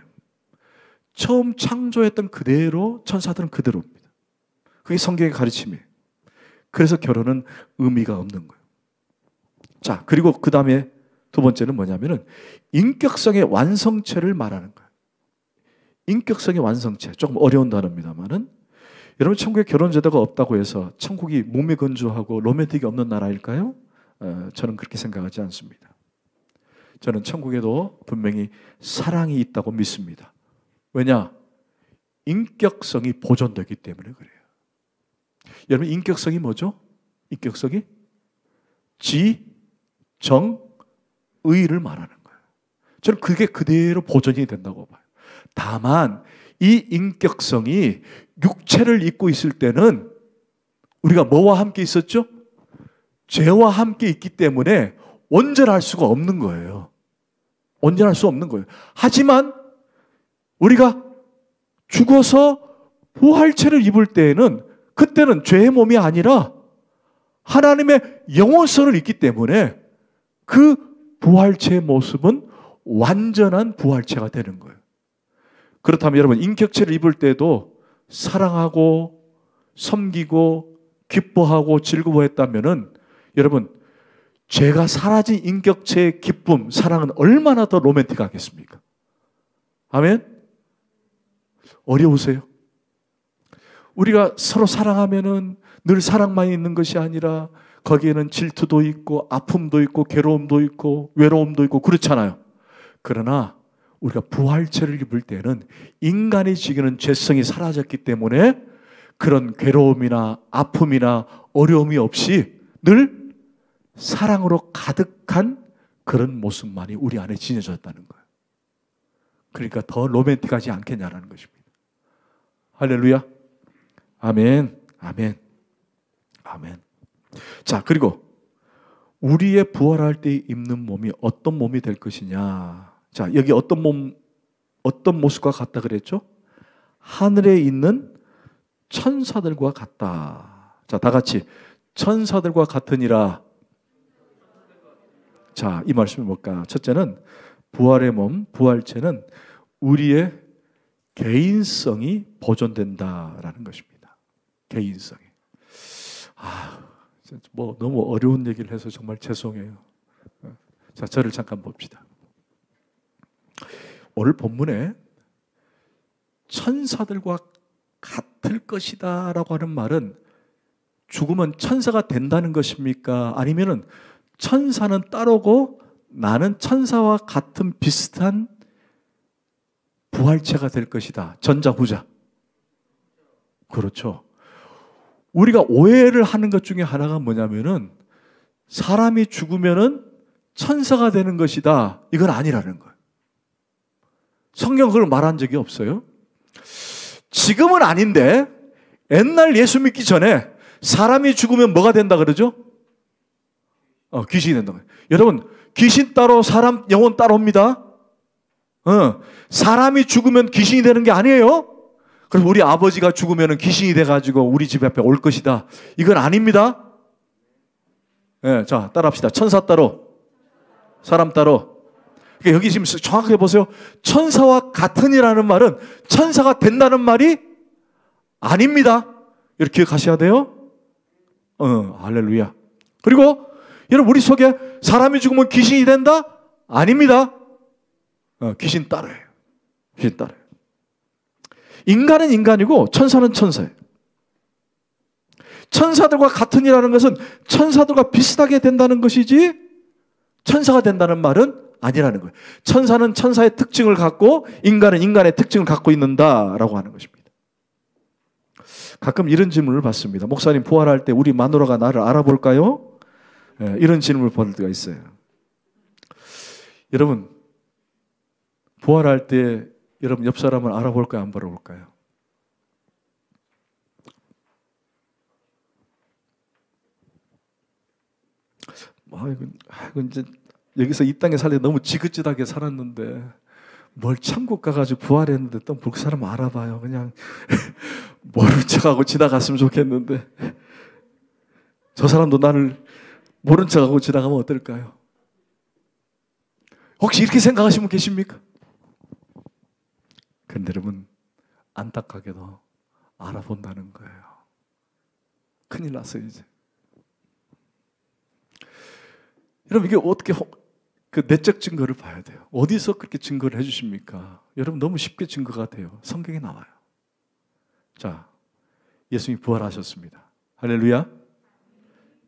Speaker 1: 처음 창조했던 그대로 천사들은 그대로입니다. 그게 성경의 가르침이에요. 그래서 결혼은 의미가 없는 거예요. 자, 그리고 그 다음에 두 번째는 뭐냐면은 인격성의 완성체를 말하는 거예요. 인격성의 완성체. 조금 어려운 단어입니다만은 여러분 천국에 결혼제도가 없다고 해서 천국이 몸이 건조하고 로맨틱이 없는 나라일까요? 저는 그렇게 생각하지 않습니다. 저는 천국에도 분명히 사랑이 있다고 믿습니다. 왜냐? 인격성이 보존되기 때문에 그래요. 여러분 인격성이 뭐죠? 인격성이 지, 정, 의를 말하는 거예요. 저는 그게 그대로 보존이 된다고 봐요. 다만 이 인격성이 육체를 입고 있을 때는 우리가 뭐와 함께 있었죠? 죄와 함께 있기 때문에 온전할 수가 없는 거예요. 온전할 수 없는 거예요. 하지만 우리가 죽어서 부활체를 입을 때에는 그때는 죄의 몸이 아니라 하나님의 영원성을 입기 때문에 그 부활체의 모습은 완전한 부활체가 되는 거예요. 그렇다면 여러분 인격체를 입을 때도 사랑하고 섬기고 기뻐하고 즐거워했다면은 여러분 죄가 사라진 인격체의 기쁨, 사랑은 얼마나 더 로맨틱하겠습니까? 아멘? 어려우세요? 우리가 서로 사랑하면은 늘 사랑만 있는 것이 아니라 거기에는 질투도 있고 아픔도 있고 괴로움도 있고 외로움도 있고 그렇잖아요. 그러나 우리가 부활체를 입을 때는 인간이 지기는 죄성이 사라졌기 때문에 그런 괴로움이나 아픔이나 어려움이 없이 늘 사랑으로 가득한 그런 모습만이 우리 안에 지녀졌다는 거예요. 그러니까 더 로맨틱하지 않겠냐라는 것입니다. 할렐루야. 아멘. 아멘. 아멘. 자, 그리고 우리의 부활할 때 입는 몸이 어떤 몸이 될 것이냐. 자, 여기 어떤 모습과 같다 그랬죠? 하늘에 있는 천사들과 같다. 자, 다 같이 천사들과 같으니라. 자, 이 말씀이 뭘까? 첫째는 부활의 몸, 부활체는 우리의 개인성이 보존된다라는 것입니다. 개인성이. 뭐 너무 어려운 얘기를 해서 정말 죄송해요. 자, 저를 잠깐 봅시다. 오늘 본문에 천사들과 같을 것이다 라고 하는 말은 죽으면 천사가 된다는 것입니까? 아니면은 천사는 따르고 나는 천사와 같은 비슷한 부활체가 될 것이다. 전자, 후자. 그렇죠. 우리가 오해를 하는 것 중에 하나가 뭐냐면은 사람이 죽으면은 천사가 되는 것이다. 이건 아니라는 거예요. 성경은 그걸 말한 적이 없어요. 지금은 아닌데 옛날 예수 믿기 전에 사람이 죽으면 뭐가 된다 그러죠? 귀신이 된다. 여러분, 귀신 따로 사람 영혼 따로입니다. 사람이 죽으면 귀신이 되는 게 아니에요. 그래서 우리 아버지가 죽으면 귀신이 돼가지고 우리 집 앞에 올 것이다. 이건 아닙니다. 네, 자, 따라합시다. 천사 따로, 사람 따로. 그러니까 여기 지금 정확하게 보세요. 천사와 같으니라는 말은 천사가 된다는 말이 아닙니다. 이렇게 기억하셔야 돼요. 할렐루야. 그리고 여러분 우리 속에 사람이 죽으면 귀신이 된다? 아닙니다. 귀신 따라요. 귀신 따라요. 인간은 인간이고 천사는 천사예요. 천사들과 같으니라는 것은 천사들과 비슷하게 된다는 것이지 천사가 된다는 말은 아니라는 거예요. 천사는 천사의 특징을 갖고 인간은 인간의 특징을 갖고 있는다라고 하는 것입니다. 가끔 이런 질문을 받습니다. 목사님, 부활할 때 우리 마누라가 나를 알아볼까요? 이런 질문을 받을 때가 있어요. 여러분, 부활할 때 여러분 옆 사람을 알아볼까요? 안 알아볼까요? 이건 이제 여기서 이 땅에 살 때 너무 지긋지긋하게 살았는데 뭘 천국 가가지고 부활했는데 또 그 사람 알아봐요. 그냥 모른 척하고 지나갔으면 좋겠는데 저 사람도 나를 모른 척하고 지나가면 어떨까요? 혹시 이렇게 생각하시는 분 계십니까? 그런데 여러분 안타깝게도 알아본다는 거예요. 큰일 났어요 이제. 여러분 이게 어떻게 그 내적 증거를 봐야 돼요. 어디서 그렇게 증거를 해주십니까? 여러분 너무 쉽게 증거가 돼요. 성경에 나와요. 자, 예수님이 부활하셨습니다. 할렐루야.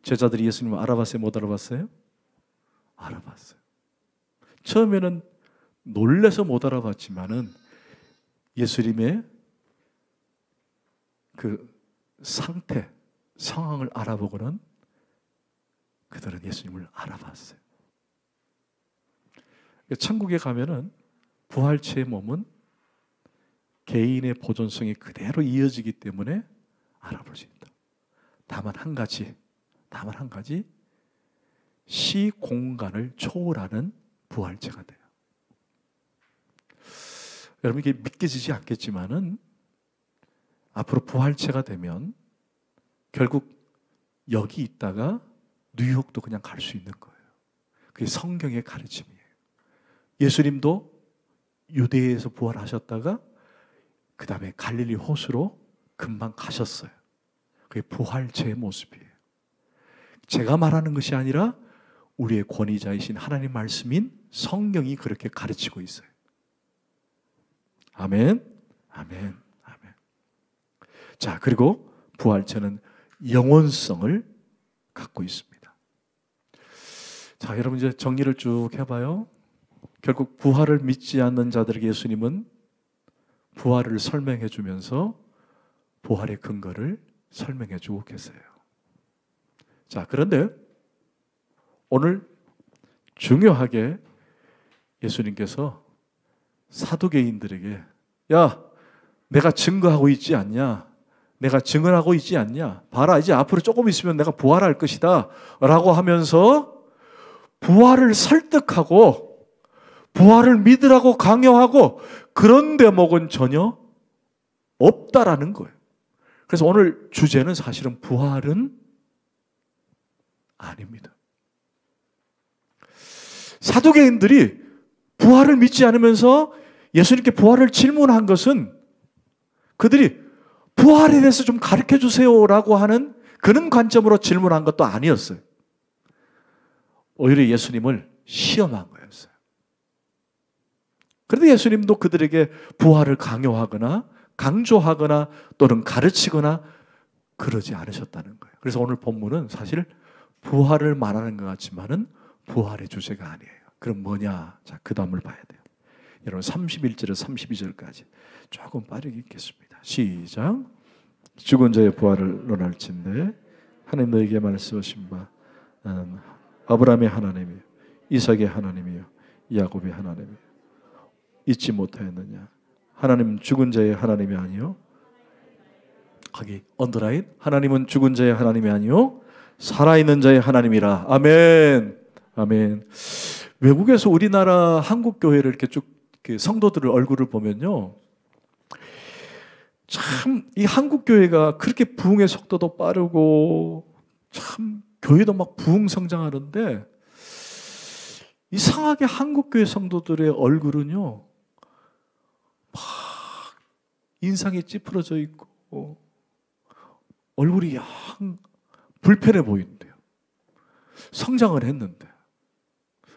Speaker 1: 제자들이 예수님을 알아봤어요? 못 알아봤어요? 알아봤어요. 처음에는 놀래서 못 알아봤지만은 예수님의 그 상태, 상황을 알아보고는 그들은 예수님을 알아봤어요. 천국에 가면은 부활체의 몸은 개인의 보존성이 그대로 이어지기 때문에 알아볼 수 있다. 다만 한 가지 시공간을 초월하는 부활체가 돼요. 여러분 이게 믿겨지지 않겠지만은 앞으로 부활체가 되면 결국 여기 있다가 뉴욕도 그냥 갈 수 있는 거예요. 그게 성경의 가르침이에요. 예수님도 유대에서 부활하셨다가 그 다음에 갈릴리 호수로 금방 가셨어요. 그게 부활체의 모습이에요. 제가 말하는 것이 아니라 우리의 권위자이신 하나님 말씀인 성경이 그렇게 가르치고 있어요. 아멘, 아멘, 아멘. 자, 그리고 부활체는 영원성을 갖고 있습니다. 자, 여러분 이제 정리를 쭉 해봐요. 결국 부활을 믿지 않는 자들에게 예수님은 부활을 설명해 주면서 부활의 근거를 설명해 주고 계세요. 자, 그런데 오늘 중요하게 예수님께서 사두개인들에게 야, 내가 증거하고 있지 않냐? 내가 증언하고 있지 않냐? 봐라, 이제 앞으로 조금 있으면 내가 부활할 것이다 라고 하면서 부활을 설득하고 부활을 믿으라고 강요하고 그런 대목은 전혀 없다라는 거예요. 그래서 오늘 주제는 사실은 부활은 아닙니다. 사두개인들이 부활을 믿지 않으면서 예수님께 부활을 질문한 것은 그들이 부활에 대해서 좀 가르쳐 주세요라고 하는 그런 관점으로 질문한 것도 아니었어요. 오히려 예수님을 시험한 거였어요. 그런데 예수님도 그들에게 부활을 강요하거나 강조하거나 또는 가르치거나 그러지 않으셨다는 거예요. 그래서 오늘 본문은 사실 부활을 말하는 것 같지만은 부활의 주제가 아니에요. 그럼 뭐냐? 자, 그 다음을 봐야 돼요. 여러분 31절에서 32절까지 조금 빠르게 읽겠습니다. 시작. 죽은 자의 부활을 논할진대 하나님 너에게 말씀하신 바 나는 아브라함의 하나님이요 이삭의 하나님이요 야곱의 하나님이요 잊지 못하였느냐? 하나님은 죽은 자의 하나님이 아니요 거기 언더라인 하나님은 죽은 자의 하나님이 아니요 살아있는 자의 하나님이라. 아멘. 아멘. 외국에서 우리나라 한국 교회를 이렇게 쭉 성도들의 얼굴을 보면요, 참 이 한국 교회가 그렇게 부흥의 속도도 빠르고 참 교회도 막 부흥 성장하는데 이상하게 한국 교회 성도들의 얼굴은요 막 인상이 찌푸러져 있고 얼굴이 영 불편해 보이는데요. 성장을 했는데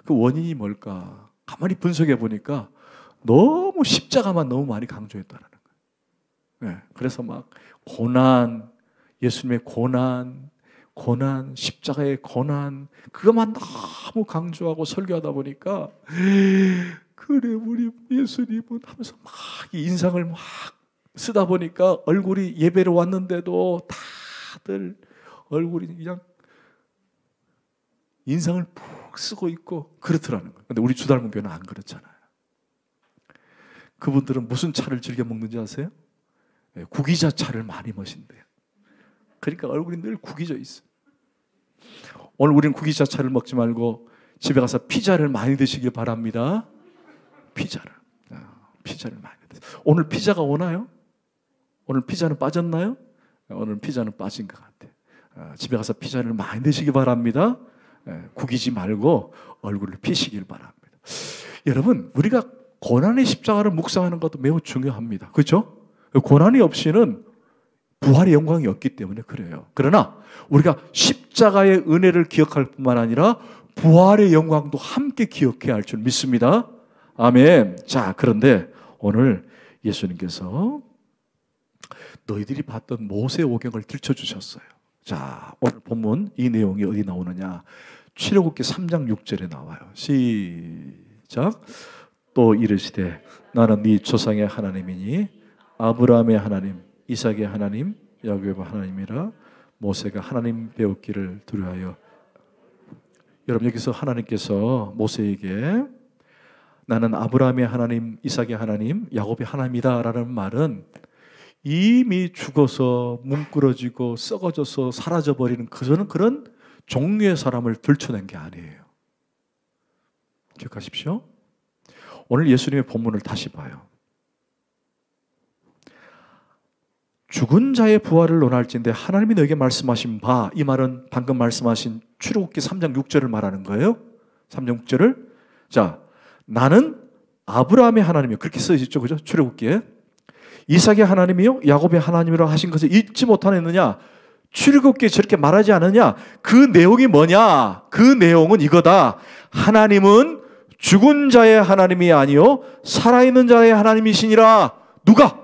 Speaker 1: 그 원인이 뭘까? 가만히 분석해 보니까 너무 십자가만 너무 많이 강조했다는 거예요. 네, 그래서 막 고난, 예수님의 고난, 십자가의 고난 그것만 너무 강조하고 설교하다 보니까 그래 우리 예수님은 하면서 막 인상을 막 쓰다 보니까 얼굴이 예배를 왔는데도 다들 얼굴이 그냥 인상을 푹 쓰고 있고 그렇더라는 거예요. 근데 우리 주닮은교회는 안 그렇잖아요. 그분들은 무슨 차를 즐겨 먹는지 아세요? 구기자 차를 많이 마신대요. 그러니까 얼굴이 늘 구기져 있어. 오늘 우리는 구기자 차를 먹지 말고 집에 가서 피자를 많이 드시길 바랍니다. 피자를 많이 드세요. 오늘 피자가 오나요? 오늘 피자는 빠졌나요? 오늘 피자는 빠진 것 같아요. 집에 가서 피자를 많이 드시기 바랍니다. 구기지 말고 얼굴을 피시길 바랍니다. 여러분, 우리가 고난의 십자가를 묵상하는 것도 매우 중요합니다. 그렇죠? 고난이 없이는 부활의 영광이 없기 때문에 그래요. 그러나 우리가 십자가의 은혜를 기억할 뿐만 아니라 부활의 영광도 함께 기억해야 할 줄 믿습니다. 아멘. 자, 그런데 오늘 예수님께서 너희들이 봤던 모세 오경을 들춰주셨어요. 자, 오늘 본문 이 내용이 어디 나오느냐? 출애굽기 3장 6절에 나와요. 시작. 또 이르시되 나는 네 조상의 하나님이니 아브라함의 하나님, 이삭의 하나님, 야곱의 하나님이라. 모세가 하나님 배웠기를 두려하여. 여러분, 여기서 하나님께서 모세에게 나는 아브라함의 하나님, 이삭의 하나님, 야곱의 하나님이다 라는 말은 이미 죽어서 뭉그러지고 썩어져서 사라져버리는 그런 종류의 사람을 들춰낸 게 아니에요. 기억하십시오. 오늘 예수님의 본문을 다시 봐요. 죽은 자의 부활을 논할진대 하나님이 너에게 말씀하신 바, 이 말은 방금 말씀하신 출애굽기 3장 6절을 말하는 거예요. 3장 6절을. 자, 나는 아브라함의 하나님이요. 그렇게 써있죠. 그죠? 출애굽기에. 이삭의 하나님이요 야곱의 하나님이라고 하신 것을 잊지 못하느냐? 출애굽기에 저렇게 말하지 않느냐? 그 내용이 뭐냐? 그 내용은 이거다. 하나님은 죽은 자의 하나님이 아니요 살아있는 자의 하나님이시니라. 누가?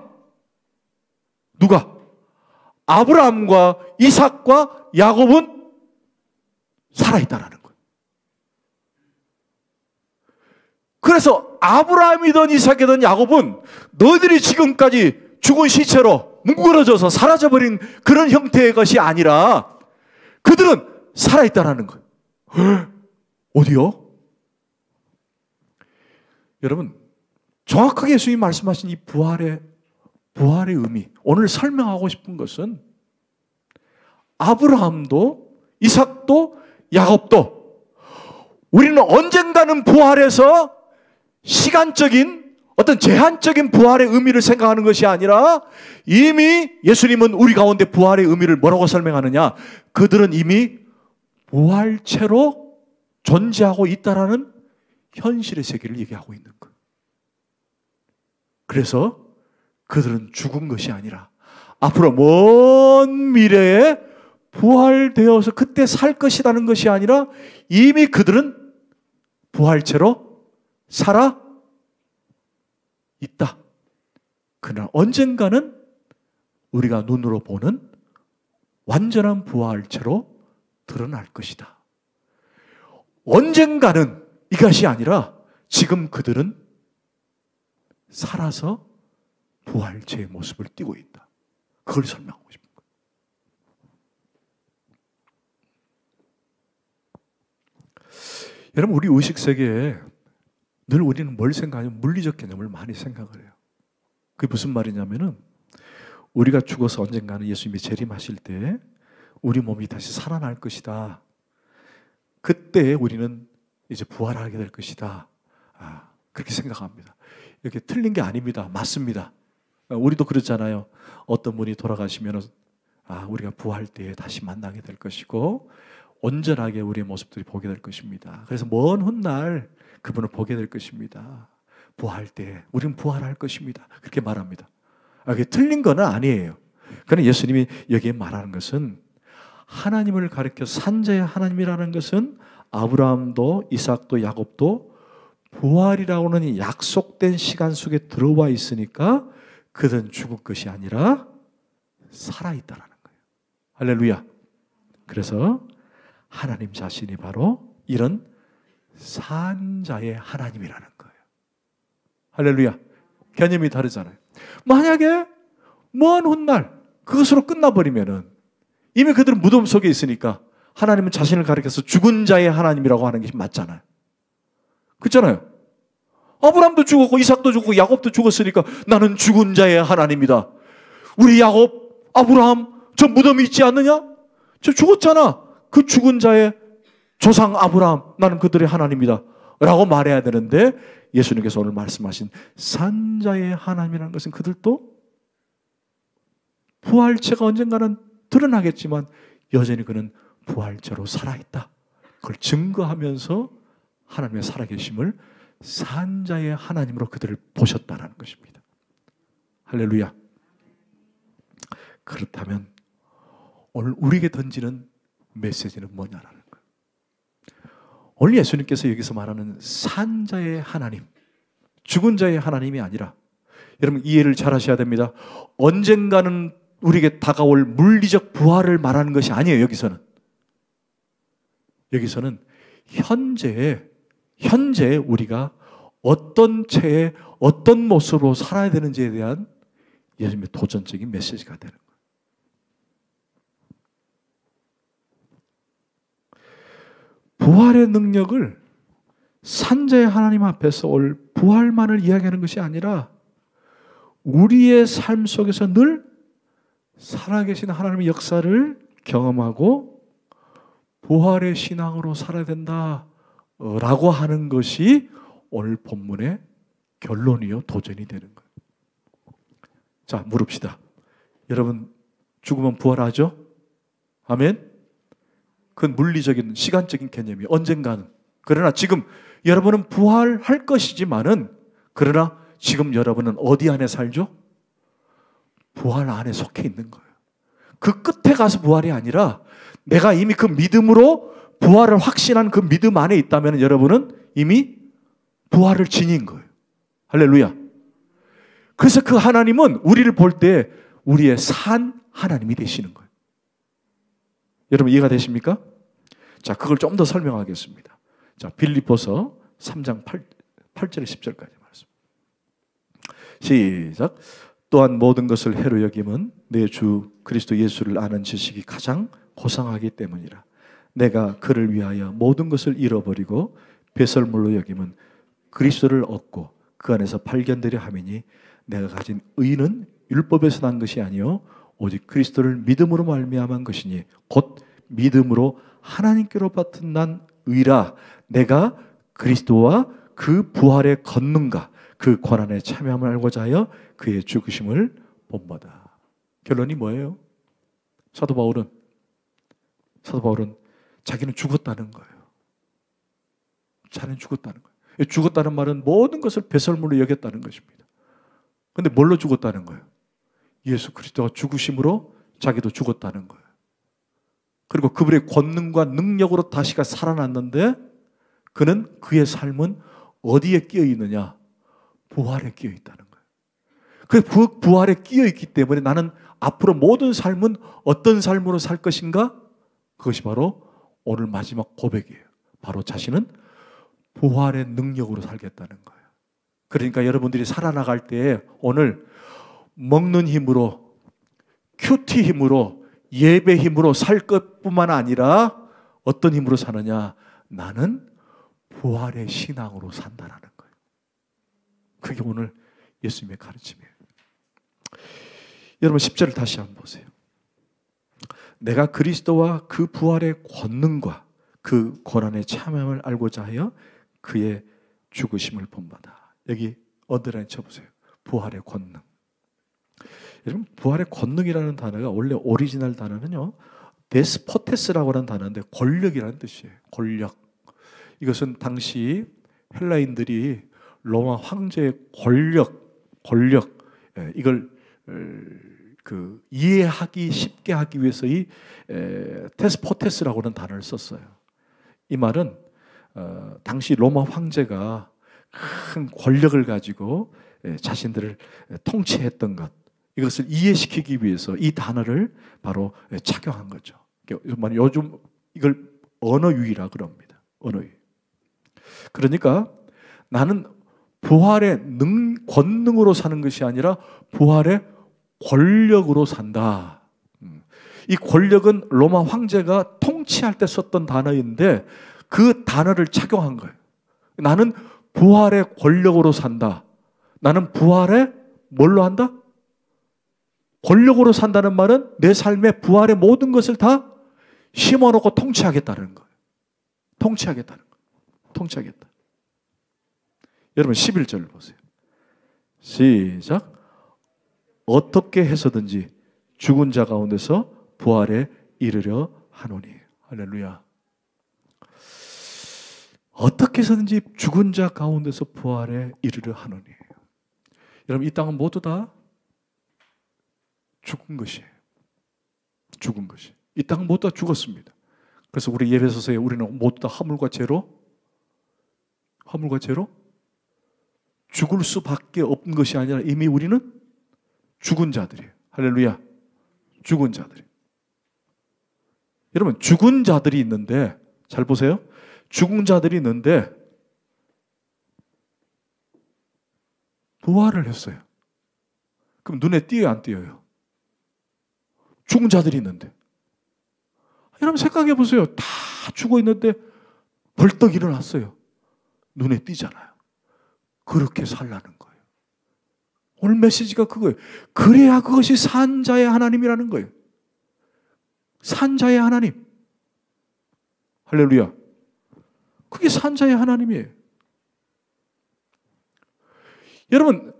Speaker 1: 아브라함과 이삭과 야곱은 살아있다라는 거예요. 그래서 아브라함이든 이삭이든 야곱은 너희들이 지금까지 죽은 시체로 뭉그러져서 사라져버린 그런 형태의 것이 아니라 그들은 살아있다라는 거예요. 어디요? 여러분, 정확하게 예수님이 말씀하신 이 부활의 의미, 오늘 설명하고 싶은 것은 아브라함도 이삭도 야곱도 우리는 언젠가는 부활해서 시간적인 어떤 제한적인 부활의 의미를 생각하는 것이 아니라 이미 예수님은 우리 가운데 부활의 의미를 뭐라고 설명하느냐? 그들은 이미 부활체로 존재하고 있다라는 현실의 세계를 얘기하고 있는 거예요. 그래서 그들은 죽은 것이 아니라 앞으로 먼 미래에 부활되어서 그때 살 것이라는 것이 아니라 이미 그들은 부활체로 살아 있다. 그러나 언젠가는 우리가 눈으로 보는 완전한 부활체로 드러날 것이다. 언젠가는 이것이 아니라 지금 그들은 살아서 부활체의 모습을 띠고 있다. 그걸 설명하고 싶은 거예요. 여러분, 우리 의식세계에 늘 우리는 뭘 생각하냐면 물리적 개념을 많이 생각을 해요. 그게 무슨 말이냐면은 우리가 죽어서 언젠가는 예수님이 재림하실 때 우리 몸이 다시 살아날 것이다. 그때 우리는 이제 부활하게 될 것이다. 그렇게 생각합니다. 이렇게 틀린 게 아닙니다. 맞습니다. 우리도 그렇잖아요. 어떤 분이 돌아가시면 우리가 부활 때에 다시 만나게 될 것이고 온전하게 우리의 모습들이 보게 될 것입니다. 그래서 먼 훗날 그분을 보게 될 것입니다. 부활 때 우리는 부활할 것입니다. 그렇게 말합니다. 그게 틀린 건 아니에요. 그러나 예수님이 여기에 말하는 것은 하나님을 가리켜 산자의 하나님이라는 것은 아브라함도 이삭도 야곱도 부활이라고 하는 약속된 시간 속에 들어와 있으니까 그들은 죽을 것이 아니라 살아있다라는 거예요. 할렐루야. 그래서 하나님 자신이 바로 이런 산자의 하나님이라는 거예요. 할렐루야. 개념이 다르잖아요. 만약에 먼 훗날 그것으로 끝나버리면은 이미 그들은 무덤 속에 있으니까 하나님은 자신을 가리켜서 죽은 자의 하나님이라고 하는 게 맞잖아요. 그렇잖아요. 아브라함도 죽었고 이삭도 죽고 야곱도 죽었으니까 나는 죽은 자의 하나님이다. 우리 야곱, 아브라함 저 무덤이 있지 않느냐? 저 죽었잖아. 그 죽은 자의 조상 아브라함, 나는 그들의 하나님이다 라고 말해야 되는데 예수님께서 오늘 말씀하신 산자의 하나님이라는 것은 그들도 부활체가 언젠가는 드러나겠지만 여전히 그는 부활체로 살아있다. 그걸 증거하면서 하나님의 살아계심을 산자의 하나님으로 그들을 보셨다는 것입니다. 할렐루야. 그렇다면 오늘 우리에게 던지는 메시지는 뭐냐라는 거예요. 오늘 예수님께서 여기서 말하는 산자의 하나님, 죽은 자의 하나님이 아니라, 여러분 이해를 잘 하셔야 됩니다. 언젠가는 우리에게 다가올 물리적 부활을 말하는 것이 아니에요. 여기서는 현재에 우리가 어떤 체에 어떤 모습으로 살아야 되는지에 대한 예수님의 도전적인 메시지가 되는 거예요. 부활의 능력을 산자의 하나님 앞에서 올 부활만을 이야기하는 것이 아니라 우리의 삶 속에서 늘 살아계신 하나님의 역사를 경험하고 부활의 신앙으로 살아야 된다라고 하는 것이 오늘 본문의 결론이요, 도전이 되는 거예요. 자, 물읍시다. 여러분, 죽으면 부활하죠? 아멘? 그건 물리적인, 시간적인 개념이 언젠가는. 그러나 지금 여러분은 부활할 것이지만은, 그러나 지금 여러분은 어디 안에 살죠? 부활 안에 속해 있는 거예요. 그 끝에 가서 부활이 아니라 내가 이미 그 믿음으로 부활을 확신한 그 믿음 안에 있다면 여러분은 이미 부활을 지닌 거예요. 할렐루야. 그래서 그 하나님은 우리를 볼 때 우리의 산 하나님이 되시는 거예요. 여러분 이해가 되십니까? 자, 그걸 좀 더 설명하겠습니다. 자, 빌립보서 3장 8절에 10절까지 말씀. 시작. 또한 모든 것을 해로 여김은 내 주 그리스도 예수를 아는 지식이 가장 고상하기 때문이라. 내가 그를 위하여 모든 것을 잃어버리고 배설물로 여김은 그리스도를 얻고 그 안에서 발견되려 함이니 내가 가진 의는 율법에서 난 것이 아니요 오직 그리스도를 믿음으로 말미암은 것이니 곧 믿음으로 하나님께로부터 난 의라. 내가 그리스도와 그 부활의 권능과 그 고난에 참여함을 알고자 하여 그의 죽으심을 본받아. 결론이 뭐예요? 사도 바울은 자기는 죽었다는 거예요. 자기는 죽었다는 거예요. 죽었다는 말은 모든 것을 배설물로 여겼다는 것입니다. 그런데 뭘로 죽었다는 거예요? 예수 그리스도가 죽으심으로 자기도 죽었다는 거예요. 그리고 그분의 권능과 능력으로 다시가 살아났는데 그는 그의 삶은 어디에 끼어 있느냐? 부활에 끼어 있다는 거예요. 그 부활에 끼어 있기 때문에 나는 앞으로 모든 삶은 어떤 삶으로 살 것인가? 그것이 바로 오늘 마지막 고백이에요. 바로 자신은 부활의 능력으로 살겠다는 거예요. 그러니까 여러분들이 살아나갈 때 오늘 먹는 힘으로, 큐티 힘으로, 예배 힘으로 살 것뿐만 아니라 어떤 힘으로 사느냐? 나는 부활의 신앙으로 산다라는 거예요. 그게 오늘 예수님의 가르침이에요. 여러분 10절을 다시 한번 보세요. 내가 그리스도와 그 부활의 권능과 그 고난의 참함을 알고자 하여 그의 죽으심을 본받아. 여기 언더라인 쳐보세요. 부활의 권능. 여러분 부활의 권능이라는 단어가 원래 오리지널 단어는요 데스포테스라고 하는 단어인데 권력이라는 뜻이에요. 권력. 이것은 당시 헬라인들이 로마 황제의 권력 이걸 이해하기 쉽게 하기 위해서 이 데스포테스라고 하는 단어를 썼어요. 이 말은 당시 로마 황제가 큰 권력을 가지고 자신들을 통치했던 것, 이것을 이해시키기 위해서 이 단어를 바로 착용한 거죠. 요즘 이걸 언어유희라 그럽니다. 언어유희. 그러니까 나는 부활의 권능으로 사는 것이 아니라 부활의 권력으로 산다. 이 권력은 로마 황제가 통치할 때 썼던 단어인데 그 단어를 착용한 거예요. 나는 부활의 권력으로 산다. 나는 부활의 뭘로 한다? 권력으로 산다는 말은 내 삶에 부활의 모든 것을 다 심어놓고 통치하겠다는 거예요. 통치하겠다는 거예요. 통치하겠다. 여러분 11절 보세요. 시작. 어떻게 해서든지 죽은 자 가운데서 부활에 이르려 하노니. 할렐루야. 어떻게 해서든지 죽은 자 가운데서 부활에 이르려 하노니. 여러분 이 땅은 모두 다 죽은 것이에요. 죽은 것이. 이 땅은 모두 다 죽었습니다. 그래서 우리 예배소서에 우리는 모두 다 허물과 죄로 허물과 죄로 죽을 수밖에 없는 것이 아니라 이미 우리는 죽은 자들이에요. 할렐루야. 죽은 자들이. 여러분, 죽은 자들이 있는데, 잘 보세요. 죽은 자들이 있는데 부활을 했어요. 그럼 눈에 띄어요, 안 띄어요? 죽은 자들이 있는데. 여러분 생각해 보세요. 다 죽어 있는데 벌떡 일어났어요. 눈에 띄잖아요. 그렇게 살라는 거예요. 오늘 메시지가 그거예요. 그래야 그것이 산자의 하나님이라는 거예요. 산자의 하나님. 할렐루야. 그게 산자의 하나님이에요. 여러분,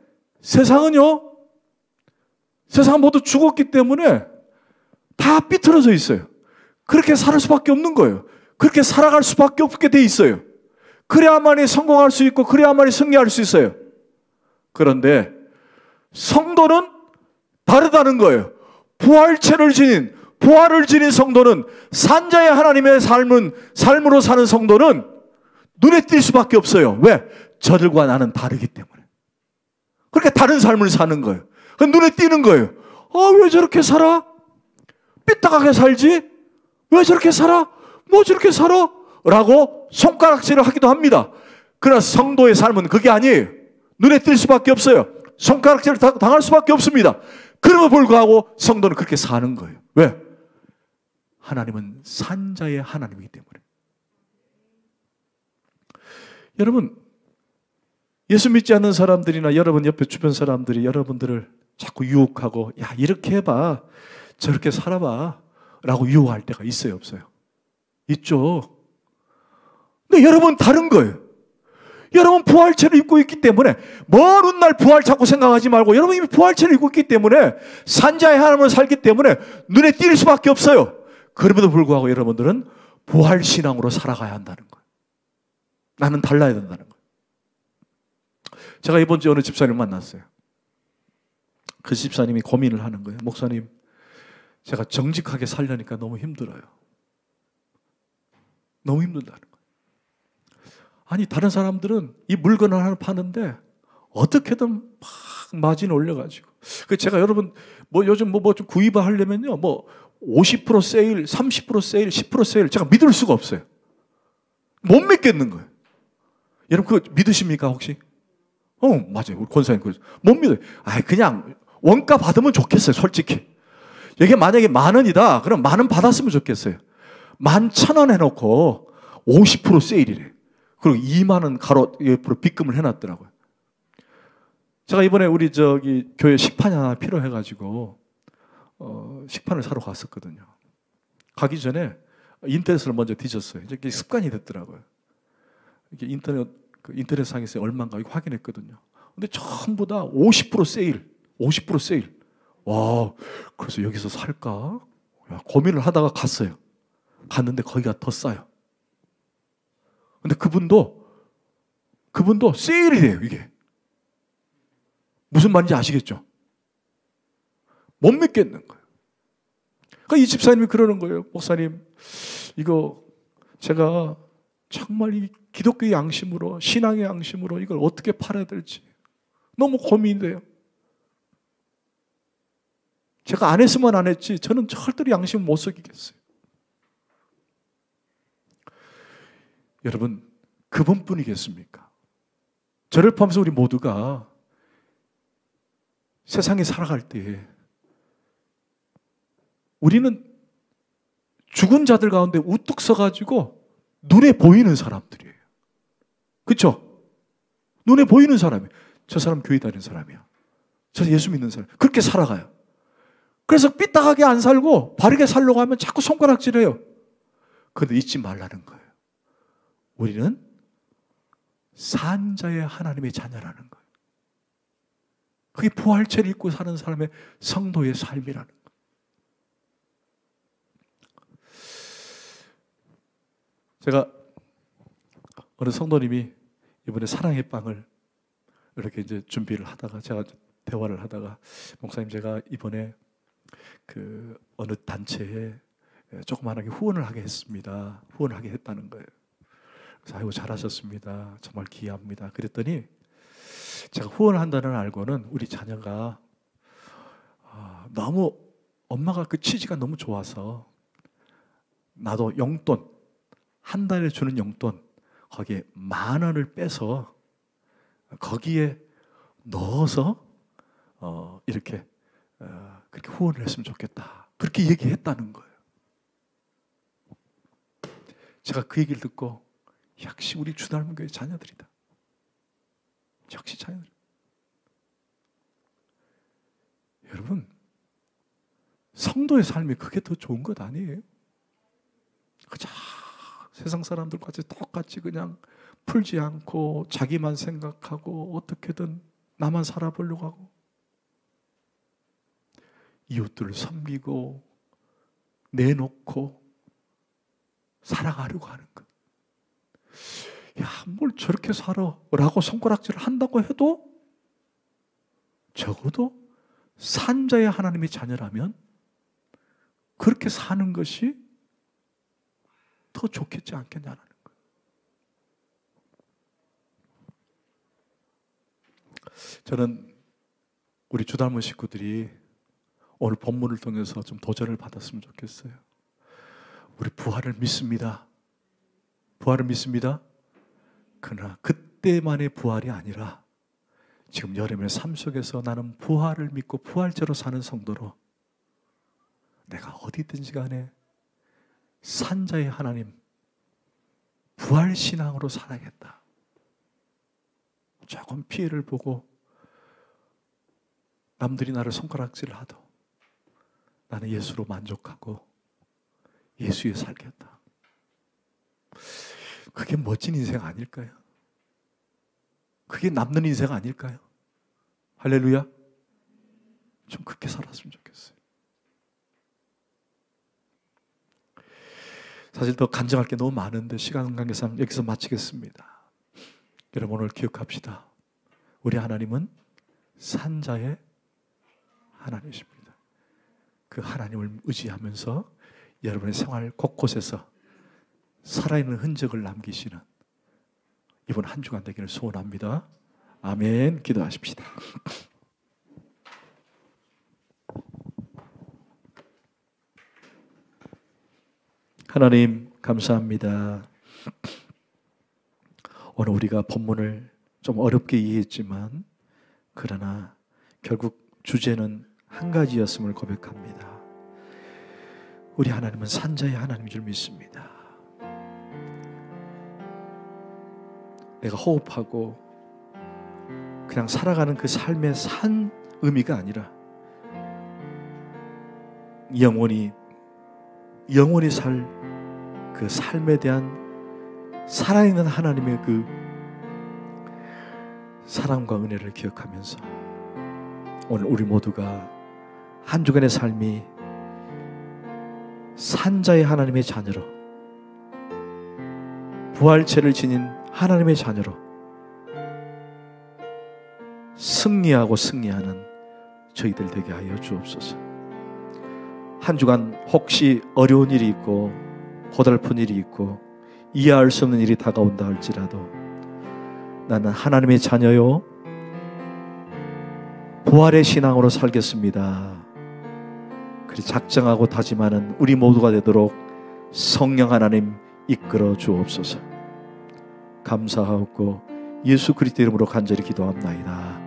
Speaker 1: 세상은요, 세상은 모두 죽었기 때문에 다 삐뚤어져 있어요. 그렇게 살 수밖에 없는 거예요. 그렇게 살아갈 수밖에 없게 돼 있어요. 그래야만이 성공할 수 있고 그래야만이 승리할 수 있어요. 그런데 성도는 다르다는 거예요. 부활체를 지닌, 부활을 지닌 성도는, 산자의 하나님의 삶으로 사는 성도는 눈에 띌 수밖에 없어요. 왜? 저들과 나는 다르기 때문에. 그렇게 다른 삶을 사는 거예요. 눈에 띄는 거예요. 왜 저렇게 살아? 삐딱하게 살지? 왜 저렇게 살아? 뭐 저렇게 살아? 라고 손가락질을 하기도 합니다. 그러나 성도의 삶은 그게 아니에요. 눈에 띌 수밖에 없어요. 손가락질을 당할 수밖에 없습니다. 그럼에도 불구하고 성도는 그렇게 사는 거예요. 왜? 하나님은 산자의 하나님이기 때문에. 여러분, 예수 믿지 않는 사람들이나 여러분 옆에 주변 사람들이 여러분들을 자꾸 유혹하고, 야, 이렇게 해봐, 저렇게 살아봐 라고 유혹할 때가 있어요, 없어요? 있죠. 근데 여러분 다른 거예요. 여러분 부활체를 입고 있기 때문에 먼 훗날 부활 자꾸 생각하지 말고, 여러분 이미 부활체를 입고 있기 때문에 산자의 하나님을 살기 때문에 눈에 띌 수밖에 없어요. 그럼에도 불구하고 여러분들은 부활신앙으로 살아가야 한다는 거예요. 나는 달라야 된다는 거예요. 제가 이번 주에 어느 집사님 만났어요. 그 집사님이 고민을 하는 거예요. 목사님, 제가 정직하게 살려니까 너무 힘들어요. 너무 힘들다는 거예요. 아니, 다른 사람들은 이 물건을 하나 파는데 어떻게든 막 마진 올려가지고, 제가 여러분 요즘 뭐 좀 구입을 하려면요, 50% 세일, 30% 세일, 10% 세일, 제가 믿을 수가 없어요. 못 믿겠는 거예요. 여러분 그거 믿으십니까 혹시? 맞아요. 우리 권사님 못 믿어요. 그냥 원가 받으면 좋겠어요, 솔직히. 이게 만약에 10,000원이다, 그럼 10,000원 받았으면 좋겠어요. 11,000원 해놓고 50% 세일이래. 그리고 20,000원 가로 옆으로 빗금을 해놨더라고요. 제가 이번에 우리 교회 식판이 하나 필요해가지고 식판을 사러 갔었거든요. 가기 전에 인터넷을 먼저 뒤졌어요. 이게 습관이 됐더라고요. 이게 인터넷상에서 얼마인가 확인했거든요. 근데 전부 다 50% 세일, 50% 세일. 와, 그래서 여기서 살까? 고민을 하다가 갔어요. 갔는데 거기가 더 싸요. 근데 그분도 세일이래요, 이게. 무슨 말인지 아시겠죠? 못 믿겠는 거예요. 그러니까 이 집사님이 그러는 거예요. 목사님, 이거 제가 정말 이 기독교의 양심으로, 신앙의 양심으로 이걸 어떻게 팔아야 될지 너무 고민돼요. 제가 안 했으면 안 했지 저는 절대로 양심을 못 속이겠어요. 여러분, 그분뿐이겠습니까? 저를 포함해서 우리 모두가 세상에 살아갈 때 우리는 죽은 자들 가운데 우뚝 서가지고 눈에 보이는 사람들이에요. 그렇죠? 눈에 보이는 사람이에요. 저 사람 교회 다니는 사람이야. 저 예수 믿는 사람. 그렇게 살아가요. 그래서 삐딱하게 안 살고 바르게 살려고 하면 자꾸 손가락질해요. 그런데 잊지 말라는 거예요. 우리는 산자의 하나님의 자녀라는 거예요. 그게 부활체를 입고 사는 사람의 성도의 삶이라는 거예요. 제가 어느 성도님이 이번에 사랑의 빵을 이렇게 이제 준비를 하다가 제가 대화를 하다가, 목사님 제가 이번에 그 어느 단체에 조그만하게 후원을 하게 했습니다. 후원을 하게 했다는 거예요. 그래서 아이고 잘하셨습니다. 정말 기이합니다. 그랬더니 제가 후원한다는 걸 알고는 우리 자녀가 너무 엄마가 그 취지가 너무 좋아서 나도 용돈 한 달에 주는 용돈 거기에 10,000원을 빼서 거기에 넣어서 이렇게 그렇게 후원을 했으면 좋겠다. 그렇게 얘기했다는 거예요. 제가 그 얘기를 듣고 역시 우리 주닮은교회 자녀들이다. 역시 자녀들. 여러분, 성도의 삶이 그게 더 좋은 것 아니에요? 그저 세상 사람들과 똑같이 그냥 풀지 않고 자기만 생각하고 어떻게든 나만 살아보려고 하고 이웃들을 섬기고 내놓고 살아가려고 하는 것. 야, 뭘 저렇게 살아? 라고 손가락질을 한다고 해도 적어도 산자의 하나님의 자녀라면 그렇게 사는 것이 더 좋겠지 않겠냐는 거예요. 저는 우리 주닮은 식구들이 오늘 본문을 통해서 좀 도전을 받았으면 좋겠어요. 우리 부활을 믿습니다. 부활을 믿습니다. 그러나 그때만의 부활이 아니라 지금 여러분의 삶 속에서 나는 부활을 믿고 부활제로 사는 성도로 내가 어디든지 간에 산자의 하나님 부활신앙으로 살아야겠다. 조금 피해를 보고 남들이 나를 손가락질을 하도 나는 예수로 만족하고 예수에 살겠다. 그게 멋진 인생 아닐까요? 그게 남는 인생 아닐까요? 할렐루야. 좀 그렇게 살았으면 좋겠어요. 사실 더 간증할 게 너무 많은데 시간 관계상 여기서 마치겠습니다. 여러분 오늘 기억합시다. 우리 하나님은 산자의 하나님이십니다. 그 하나님을 의지하면서 여러분의 생활 곳곳에서 살아있는 흔적을 남기시는 이번 한 주간 되기를 소원합니다. 아멘. 기도하십시다. 하나님 감사합니다. 오늘 우리가 본문을 좀 어렵게 이해했지만 그러나 결국 주제는 한 가지였음을 고백합니다. 우리 하나님은 산자의 하나님인 줄 믿습니다. 내가 호흡하고 그냥 살아가는 그 삶의 산 의미가 아니라 영원히 살 그 삶에 대한 살아있는 하나님의 그 사랑과 은혜를 기억하면서 오늘 우리 모두가 한 주간의 삶이 산자의 하나님의 자녀로 부활체를 지닌 하나님의 자녀로 승리하는 저희들 되게 하여 주옵소서. 한 주간 혹시 어려운 일이 있고 고달픈 일이 있고 이해할 수 없는 일이 다가온다 할지라도 나는 하나님의 자녀요 부활의 신앙으로 살겠습니다. 그리 작정하고 다짐하는 우리 모두가 되도록 성령 하나님 이끌어 주옵소서. 감사하고 예수 그리스도 이름으로 간절히 기도합나이다.